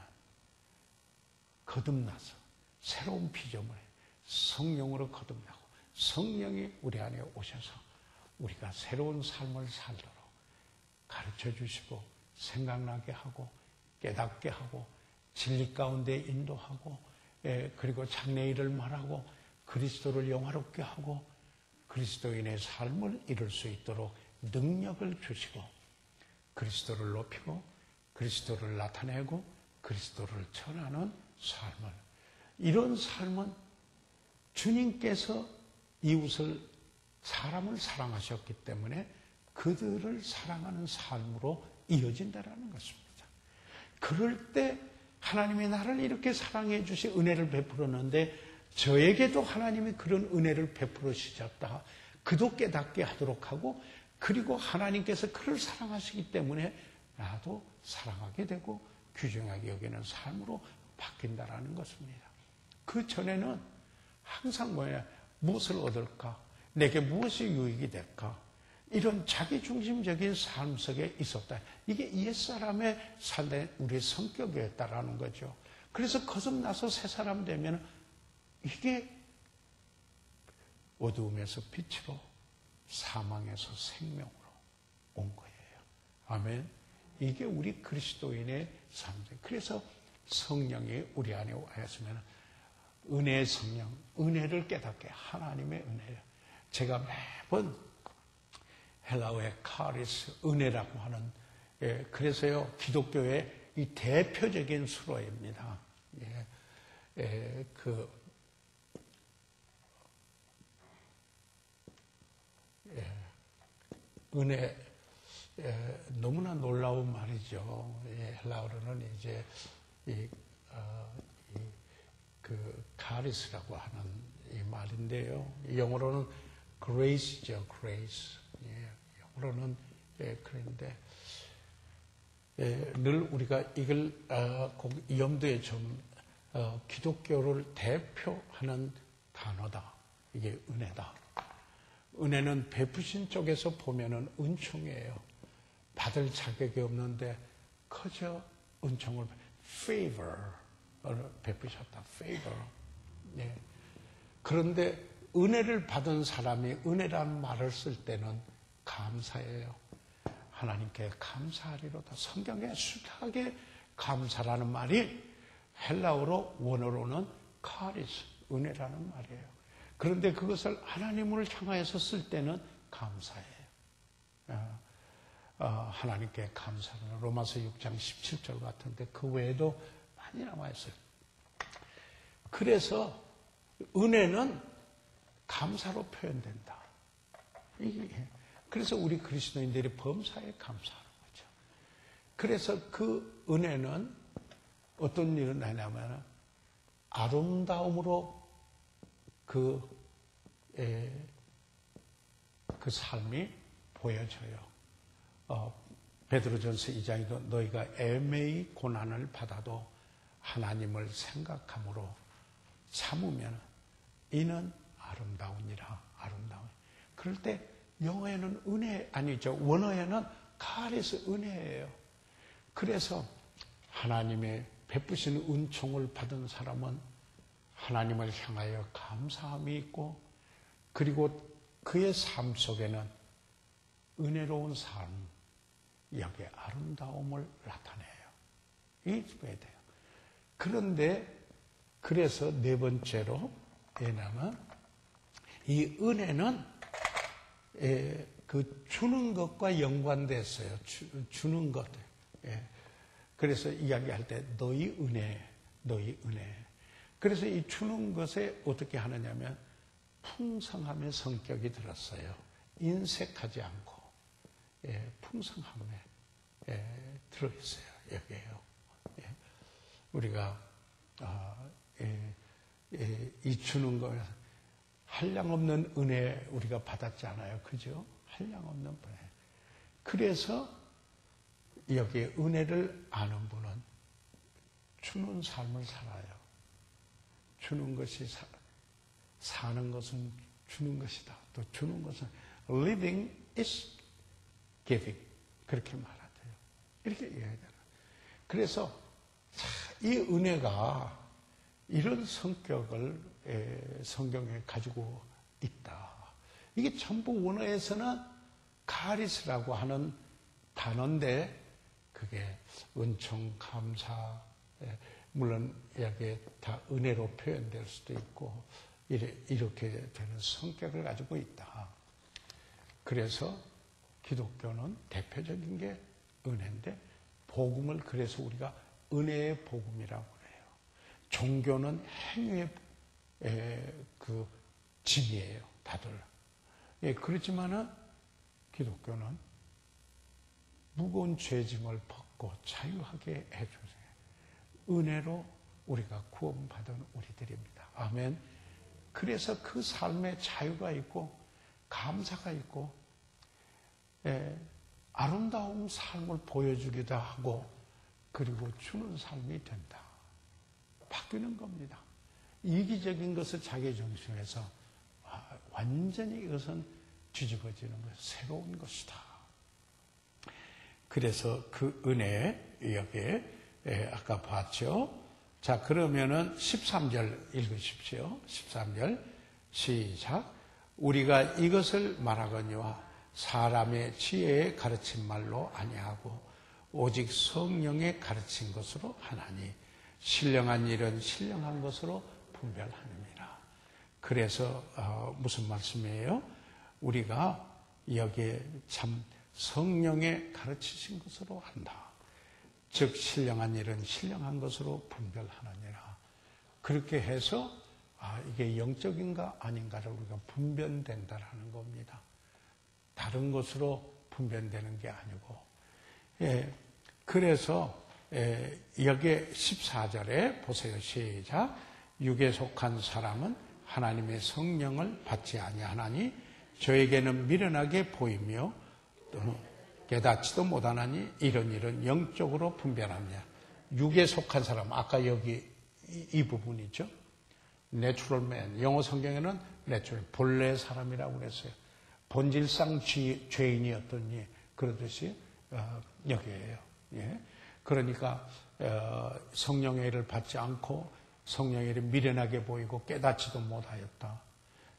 거듭나서 새로운 피조물에 성령으로 거듭나고, 성령이 우리 안에 오셔서 우리가 새로운 삶을 살도록 가르쳐 주시고, 생각나게 하고, 깨닫게 하고, 진리 가운데 인도하고, 그리고 장래일을 말하고, 그리스도를 영화롭게 하고, 그리스도인의 삶을 이룰 수 있도록 능력을 주시고, 그리스도를 높이고, 그리스도를 나타내고, 그리스도를 전하는 삶을, 이런 삶은 주님께서 이웃을, 사람을 사랑하셨기 때문에 그들을 사랑하는 삶으로 이어진다는 것입니다. 그럴 때 하나님이 나를 이렇게 사랑해 주시, 은혜를 베풀었는데 저에게도 하나님이 그런 은혜를 베풀어 주셨다, 그도 깨닫게 하도록 하고, 그리고 하나님께서 그를 사랑하시기 때문에 나도 사랑하게 되고 귀중하게 여기는 삶으로 바뀐다라는 것입니다. 그 전에는 항상 뭐냐, 무엇을 얻을까, 내게 무엇이 유익이 될까, 이런 자기중심적인 삶 속에 있었다. 이게 옛사람의 살던 우리의 성격이었다라는 거죠. 그래서 거듭나서 새 사람 되면 이게 어두움에서 빛으로, 사망에서 생명으로 온 거예요. 아멘. 이게 우리 그리스도인의 삶이에요. 그래서 성령이 우리 안에 하였으면 은혜의 성령, 은혜를 깨닫게, 하나님의 은혜예요. 제가 매번 헬라어의 카리스, 은혜라고 하는, 그래서요, 기독교의 이 대표적인 수로입니다. 은혜, 너무나 놀라운 말이죠. 헬라어로는 이제 카리스라고 하는 이 말인데요. 영어로는 grace죠, grace. 영어로는 그런데 늘 우리가 이걸 염두에 좀, 기독교를 대표하는 단어다. 이게 은혜다. 은혜는 베푸신 쪽에서 보면은 은총이에요. 받을 자격이 없는데 그저 은총을, favor를 베푸셨다. favor. 그런데 은혜를 받은 사람이 은혜라는 말을 쓸 때는 감사예요. 하나님께 감사하리로다. 성경에 숱하게 감사라는 말이 헬라어로, 원어로는 카리스, 은혜라는 말이에요. 그런데 그것을 하나님을 향하여서 쓸 때는 감사해요. 하나님께 감사하는 로마서 6장 17절 같은데 그 외에도 많이 남아 있어요. 그래서 은혜는 감사로 표현된다. 그래서 우리 그리스도인들이 범사에 감사하는 거죠. 그래서 그 은혜는 어떤 일이 나냐면 아름다움으로 그 삶이 보여져요. 베드로전서 2장에도 너희가 애매히 고난을 받아도 하나님을 생각함으로 참으면 이는 아름다우니라. 아름다운. 그럴 때 영어에는 은혜 아니죠. 원어에는 가리스 은혜예요. 그래서 하나님의 베푸시는 은총을 받은 사람은 하나님을 향하여 감사함이 있고 그리고 그의 삶 속에는 은혜로운 삶, 여기에 아름다움을 나타내요. 이게 돼요. 그런데 그래서 네 번째로 왜냐하면 이 은혜는 그 주는 것과 연관됐어요. 주는 것. 그래서 이야기할 때 너희 은혜, 너희 은혜. 그래서 이 주는 것에 어떻게 하느냐면 풍성함의 성격이 들었어요. 인색하지 않고 풍성함에 들어있어요. 여기에요. 우리가 이 주는 걸 한량없는 은혜 우리가 받았지 않아요. 그죠? 한량없는 은혜. 그래서 여기에 은혜를 아는 분은 주는 삶을 살아요. 주는 것이 사는 것은 주는 것이다. 또 주는 것은 living is giving. 그렇게 말하대요. 이렇게 이해해야 그래서 이 은혜가 이런 성격을 성경에 가지고 있다. 이게 전부 원어에서는 카리스라고 하는 단어인데 그게 은총, 감사, 물론 여기에 다 은혜로 표현될 수도 있고 이렇게 되는 성격을 가지고 있다. 그래서 기독교는 대표적인 게 은혜인데 복음을 그래서 우리가 은혜의 복음이라고 해요. 종교는 행위의 그 짐이에요. 다들. 그렇지만은 기독교는 무거운 죄짐을 벗고 자유하게 해주세요. 은혜로 우리가 구원받은 우리들입니다. 아멘. 그래서 그 삶에 자유가 있고 감사가 있고 아름다운 삶을 보여주기도 하고 그리고 주는 삶이 된다. 바뀌는 겁니다. 이기적인 것을 자기 중심에서 완전히 이것은 뒤집어지는 것, 새로운 것이다. 그래서 그 은혜 여기에 아까 봤죠. 자, 그러면은 13절 읽으십시오. 13절 시작. 우리가 이것을 말하거니와 사람의 지혜에 가르친 말로 아니하고 오직 성령의 가르친 것으로 하나니 신령한 일은 신령한 것으로 분별하느니라. 그래서 무슨 말씀이에요? 우리가 여기에 참 성령의 가르치신 것으로 한다. 즉 신령한 일은 신령한 것으로 분별하느니라. 그렇게 해서 이게 영적인가 아닌가를 우리가 분별된다라는 겁니다. 다른 것으로 분별되는 게 아니고. 그래서 여기에 14절에 보세요. 시작. 육에 속한 사람은 하나님의 성령을 받지 아니하나니 저에게는 미련하게 보이며 또는 깨닫지도 못하나니 이런 일은 영적으로 분별하느냐. 육에 속한 사람, 아까 여기 이 부분이죠. Natural man. 영어 성경에는 natural, 본래 사람이라고 그랬어요. 본질상 죄인이었더니 그러듯이 여기에요. 예. 그러니까 성령의 일을 받지 않고 성령의 일이 미련하게 보이고 깨닫지도 못하였다.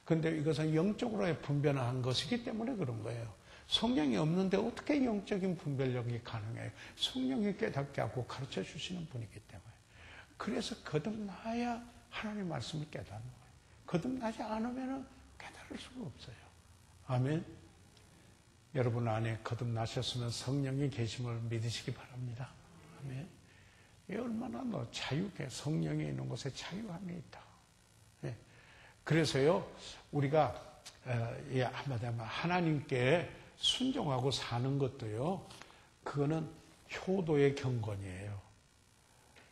그런데 이것은 영적으로의 분별한 것이기 때문에 그런 거예요. 성령이 없는데 어떻게 영적인 분별력이 가능해요? 성령이 깨닫게 하고 가르쳐 주시는 분이기 때문에. 그래서 거듭나야 하나님 말씀을 깨닫는 거예요. 거듭나지 않으면 깨달을 수가 없어요. 아멘. 여러분 안에 거듭나셨으면 성령이 계심을 믿으시기 바랍니다. 아멘. 얼마나 자유게 성령이 있는 곳에 자유함이 있다. 예. 그래서요, 우리가 한마디 하면 하나님께 순종하고 사는 것도요, 그거는 효도의 경건이에요.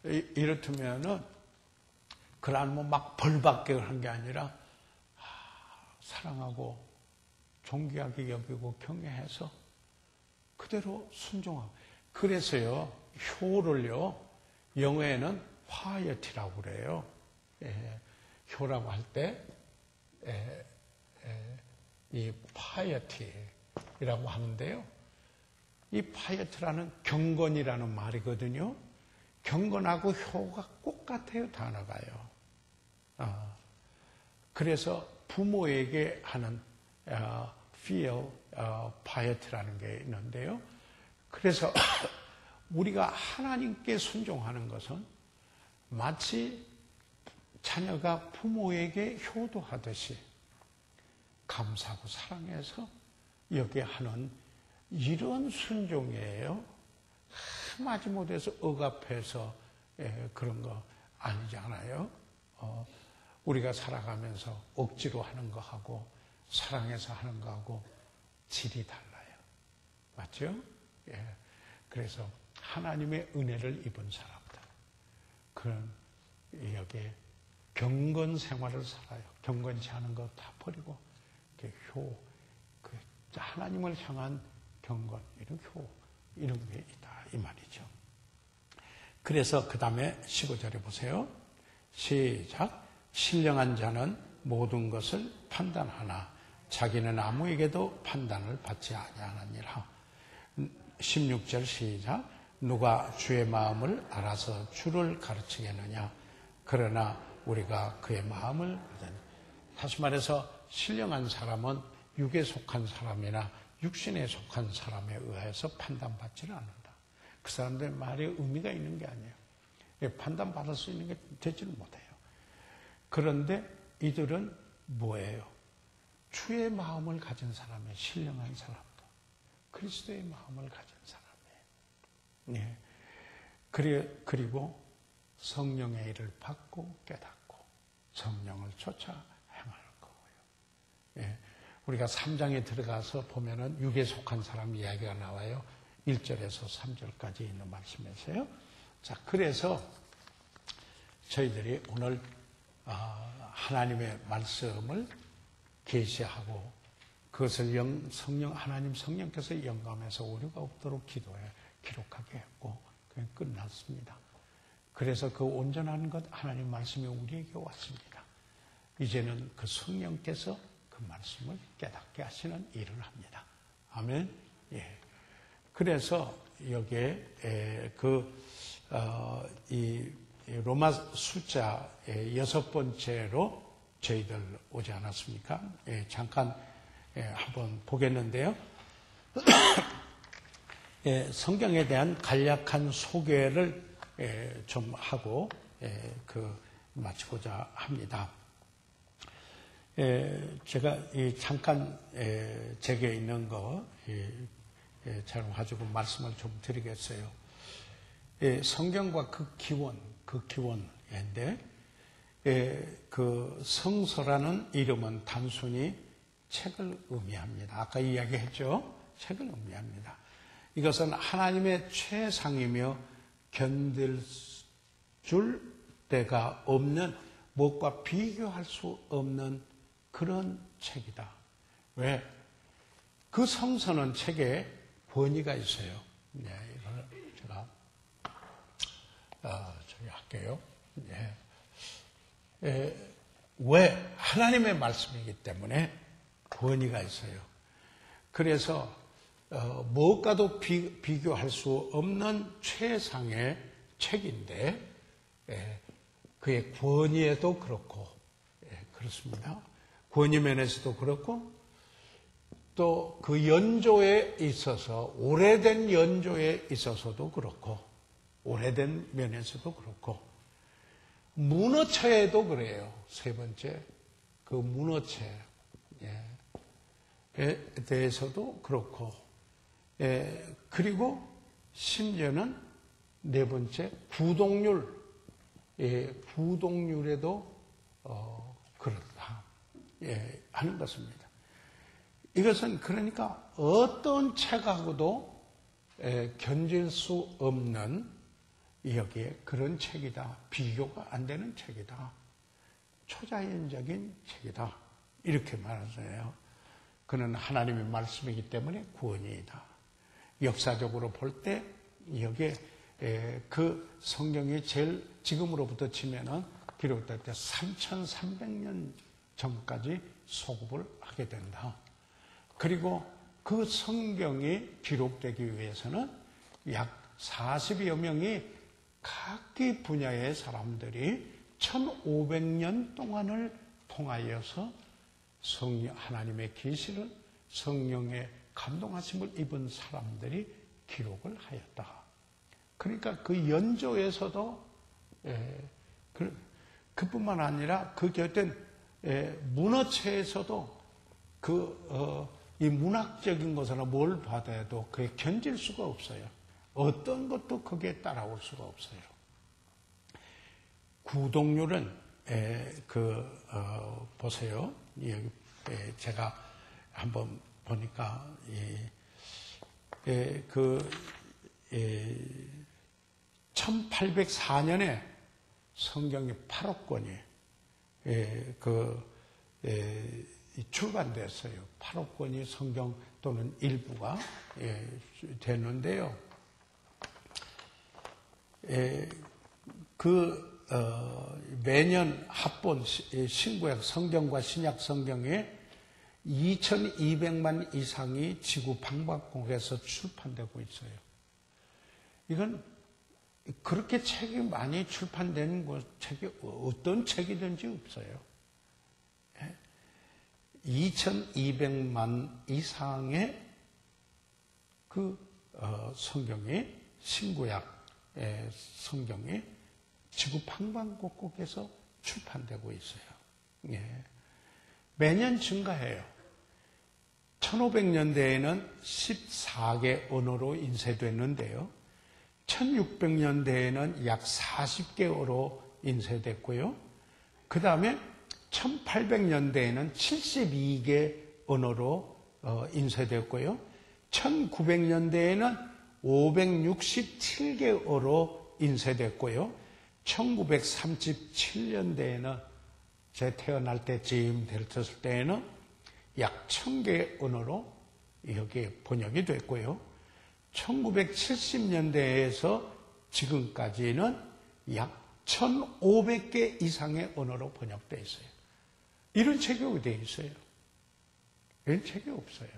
이렇다면은, 그런 막 벌받게 한 게 아니라, 사랑하고, 존귀하게 여기고, 경외해서, 그대로 순종하고. 그래서요, 효를요, 영어에는 화이어티라고 그래요. 효라고 할 때, 이 파이어티라고 하는데요. 이 파이어티라는 경건이라는 말이거든요. 경건하고 효가 똑같아요, 단어가요. 그래서 부모에게 하는 filial piety라는 게 있는데요. 그래서 우리가 하나님께 순종하는 것은 마치 자녀가 부모에게 효도하듯이 감사하고 사랑해서 여기에 하는 이런 순종이에요. 마지못해서 억압해서 그런 거 아니잖아요. 우리가 살아가면서 억지로 하는 거하고 사랑해서 하는 거하고 질이 달라요. 맞죠? 예. 그래서 하나님의 은혜를 입은 사람들, 그런 여기에 경건 생활을 살아요. 경건치 않은 거 다 버리고 하나님을 향한 경건, 이런 이런 게 있다 이 말이죠. 그래서 그 다음에 15절에 보세요. 시작. 신령한 자는 모든 것을 판단하나 자기는 아무에게도 판단을 받지 아니하느니라. 16절 시작. 누가 주의 마음을 알아서 주를 가르치겠느냐. 그러나 우리가 그의 마음을 다시 말해서 신령한 사람은 육에 속한 사람이나 육신에 속한 사람에 의해서 판단받지는 않는다. 그 사람들의 말에 의미가 있는 게 아니에요. 판단받을 수 있는 게 되지는 못해요. 그런데 이들은 뭐예요? 주의 마음을 가진 사람이에요. 신령한 사람도. 그리스도의 마음을 가진 사람이에요. 네. 그리고 성령의 일을 받고 깨닫고 성령을 쫓아 행할 거고요. 예. 우리가 3장에 들어가서 보면은 육에 속한 사람 이야기가 나와요. 1절에서 3절까지 있는 말씀에서요. 자, 그래서 저희들이 오늘 하나님의 말씀을 계시하고 그것을 하나님 성령께서 영감해서 오류가 없도록 기록하게 했고 그냥 끝났습니다. 그래서 그 온전한 것 하나님 말씀이 우리에게 왔습니다. 이제는 그 성령께서 그 말씀을 깨닫게 하시는 일을 합니다. 아멘. 예. 그래서 여기에 이 로마 숫자 6번째로 저희들 오지 않았습니까? 예, 잠깐 한번 보겠는데요. 예, 성경에 대한 간략한 소개를 좀 하고 마치고자 합니다. 제가 잠깐 제게 있는 거 잘 가지고 말씀을 좀 드리겠어요. 성경과 그 기원인데 그 성서라는 이름은 단순히 책을 의미합니다. 아까 이야기했죠? 책을 의미합니다. 이것은 하나님의 최상이며 견딜 줄 데가 없는 무엇과 비교할 수 없는 그런 책이다. 왜? 그 성서는 책에 번의가 있어요. 네, 이걸 제가 저기 할게요. 네. 왜? 하나님의 말씀이기 때문에 번의가 있어요. 그래서 무엇과도 비교할 수 없는 최상의 책인데 그의 권위에도 그렇고 그렇습니다. 권위 면에서도 그렇고 또 그 연조에 있어서 오래된 연조에 있어서도 그렇고 오래된 면에서도 그렇고 문어체에도 그래요. 세 번째 그 문어체 대해서도 그렇고, 그리고 심지어는 네 번째, 부동률에도 그렇다 하는 것입니다. 이것은 그러니까 어떤 책하고도 견질 수 없는 여기에 그런 책이다. 비교가 안 되는 책이다. 초자연적인 책이다. 이렇게 말하잖아요. 그는 하나님의 말씀이기 때문에 구원이다. 역사적으로 볼 때 여기에 그 성경이 제일 지금으로부터 치면은 기록될 때 3,300년 전까지 소급을 하게 된다. 그리고 그 성경이 기록되기 위해서는 약 40여 명이 각기 분야의 사람들이 1500년 동안을 통하여서 하나님의 계시를 성령의 감동하심을 입은 사람들이 기록을 하였다. 그러니까 그 연조에서도 그뿐만 아니라 그 곁엔 문어체에서도 이 문학적인 것으로 뭘 받아도 그게 견딜 수가 없어요. 어떤 것도 거기에 따라올 수가 없어요. 구독률은 보세요. 여기 제가 한번 보니까 1804년에 성경이 8억 권이 출간됐어요. 8억 권이 성경 또는 일부가 됐는데요. 매년 합본 신구약 성경과 신약 성경에 2200만 이상이 지구 방방곡곡에서 출판되고 있어요. 이건 그렇게 책이 많이 출판되는 책이 어떤 책이든지 없어요. 2200만 이상의 성경이 신구약 성경이 지구 방방곡곡에서 출판되고 있어요. 매년 증가해요. 1500년대에는 14개 언어로 인쇄됐는데요. 1600년대에는 약 40개어로 인쇄됐고요. 그 다음에 1800년대에는 72개 언어로 인쇄됐고요. 1900년대에는 567개어로 인쇄됐고요. 1937년대에는 제 태어날 때쯤 됐을 때에는 약 1000개 언어로 여기에 번역이 됐고요. 1970년대에서 지금까지는 약 1500개 이상의 언어로 번역되어 있어요. 이런 책이 어디에 있어요? 이런 책이 없어요.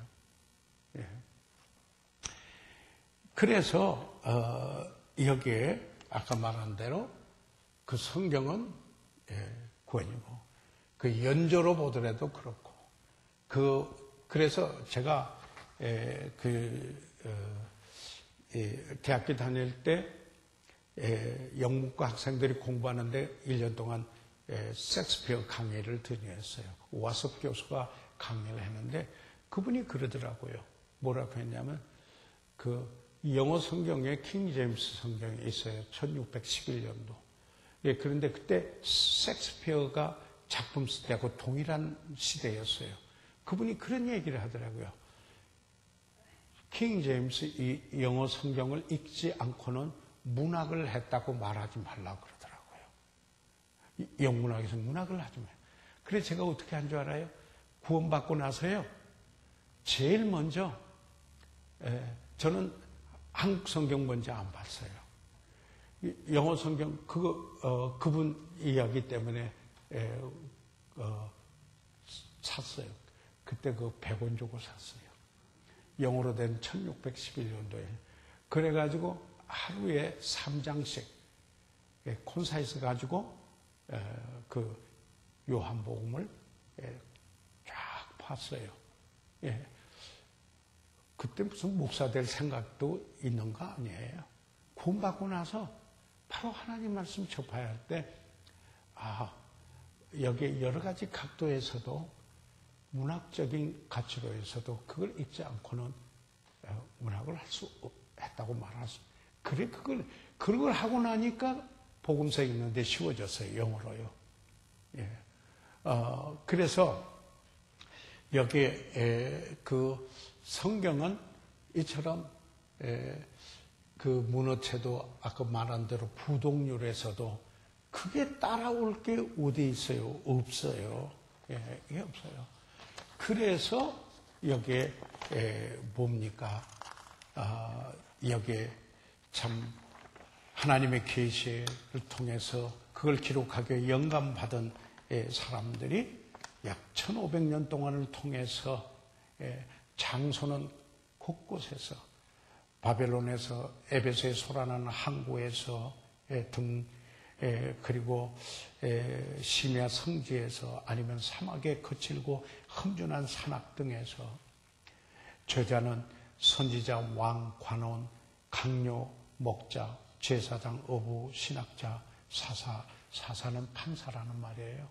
그래서 여기에 아까 말한 대로 그 성경은 구원이고 그 연조로 보더라도 그렇고 그래서 제가 대학교 다닐 때 영문과 학생들이 공부하는데 1년 동안 셰익스피어 강의를 들었어요. 와섭 교수가 강의를 했는데 그분이 그러더라고요. 뭐라고 했냐면 영어 성경에 킹 제임스 성경이 있어요. 1611년도. 그런데 그때 셰익스피어가 작품 쓸 때하고 동일한 시대였어요. 그분이 그런 얘기를 하더라고요. 킹 제임스 이 영어 성경을 읽지 않고는 문학을 했다고 말하지 말라고 그러더라고요. 영문학에서 문학을 하지 마요. 그래서 제가 어떻게 한 줄 알아요? 구원받고 나서요. 제일 먼저 저는 한국 성경 먼저 안 봤어요. 영어 성경 그분 이야기 때문에 샀어요. 그때 100원 주고 샀어요. 영어로 된 1611년도에. 그래가지고 하루에 3장씩 콘사이스 가지고 요한복음을 쫙 봤어요. 그때 무슨 목사 될 생각도 있는 거 아니에요. 구원받고 나서 바로 하나님 말씀 접해야 할 때, 여기 여러 가지 각도에서도 문학적인 가치로 해서도 그걸 읽지 않고는 문학을 할 수 했다고 말할 수. 그래 그걸 하고 나니까 복음서 읽는데 쉬워졌어요. 영어로요. 예. 그래서 여기에 그 성경은 이처럼 그 문어체도 아까 말한 대로 부동률에서도 그게 따라올 게 어디 있어요? 없어요. 예, 이게 없어요. 그래서 여기에 뭡니까? 여기에 참 하나님의 계시를 통해서 그걸 기록하기에 영감받은 사람들이 약 1500년 동안을 통해서 장소는 곳곳에서 바벨론에서 에베소의 소란하는 항구에서 그리고 시메아 성지에서 아니면 사막의 거칠고 험준한 산악 등에서 저자는 선지자, 왕, 관원, 강요, 목자, 제사장, 어부, 신학자, 사사는 판사라는 말이에요.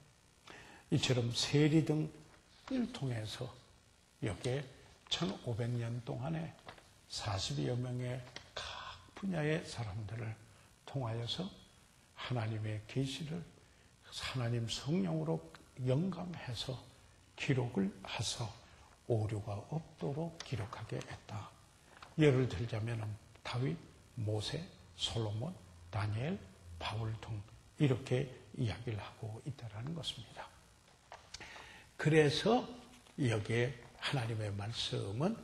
이처럼 세리 등을 통해서 여기에 1500년 동안에 40여 명의 각 분야의 사람들을 통하여서 하나님의 계시를 하나님 성령으로 영감해서 기록을 해서 오류가 없도록 기록하게 했다. 예를 들자면 다윗, 모세, 솔로몬, 다니엘, 바울 등 이렇게 이야기를 하고 있다는 것입니다. 그래서 여기에 하나님의 말씀은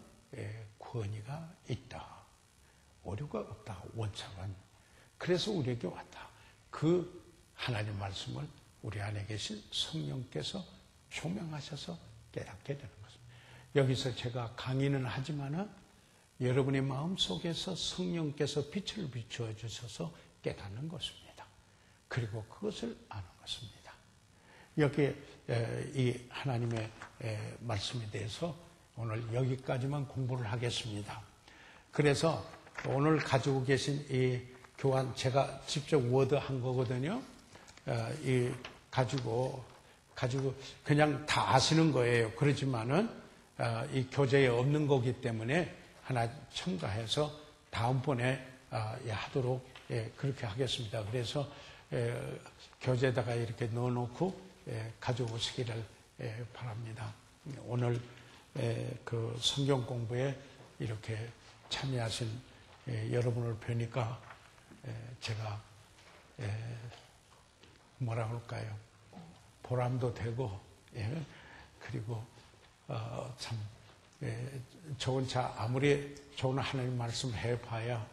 권위가 있다. 오류가 없다. 원칙은. 그래서 우리에게 왔다. 그 하나님 말씀을 우리 안에 계신 성령께서 조명하셔서 깨닫게 되는 것입니다. 여기서 제가 강의는 하지만은 여러분의 마음속에서 성령께서 빛을 비추어 주셔서 깨닫는 것입니다. 그리고 그것을 아는 것입니다. 여기에 이 하나님의 말씀에 대해서 오늘 여기까지만 공부를 하겠습니다. 그래서 오늘 가지고 계신 이 교환 제가 직접 워드한 거거든요. 이 가지고 그냥 다 아시는 거예요. 그렇지만은 이 교재에 없는 거기 때문에 하나 첨가해서 다음번에 하도록 그렇게 하겠습니다. 그래서 교재에다가 이렇게 넣어놓고 가져오시기를 바랍니다. 오늘 그 성경 공부에 이렇게 참여하신 여러분을 뵈니까 제가 뭐라 그럴까요? 보람도 되고 그리고 참 좋은 차 아무리 좋은 하나님 말씀 해봐야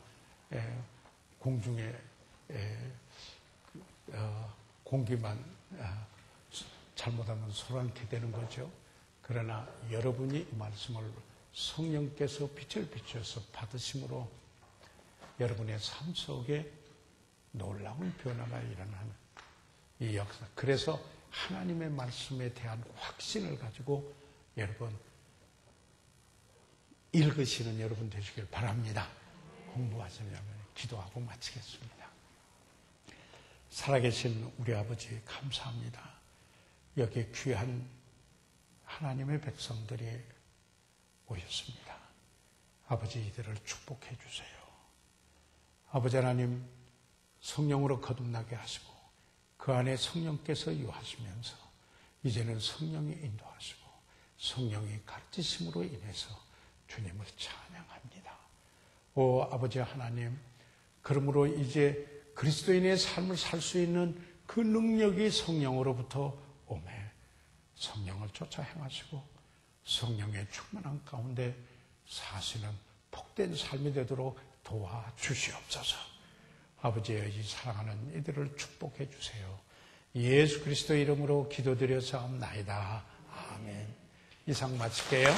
공중에 공기만 잘못하면 소란케 되는 거죠. 그러나 여러분이 이 말씀을 성령께서 빛을 비추어서 받으심으로 여러분의 삶 속에 놀라운 변화가 일어나는 이 역사. 그래서 하나님의 말씀에 대한 확신을 가지고 여러분 읽으시는 여러분 되시길 바랍니다. 공부하시려면 기도하고 마치겠습니다. 살아계신 우리 아버지 감사합니다. 여기 귀한 하나님의 백성들이 오셨습니다. 아버지 이들을 축복해 주세요. 아버지 하나님 성령으로 거듭나게 하시고 그 안에 성령께서 유하시면서 이제는 성령이 인도하시고 성령이 가르치심으로 인해서 주님을 찬양합니다. 오 아버지 하나님, 그러므로 이제 그리스도인의 삶을 살 수 있는 그 능력이 성령으로부터 오매 성령을 쫓아 행하시고 성령의 충만한 가운데 사시는 복된 삶이 되도록 도와주시옵소서. 아버지의 이 사랑하는 이들을 축복해 주세요. 예수 그리스도 이름으로 기도드려 사옵나이다. 아멘. 이상 마칠게요.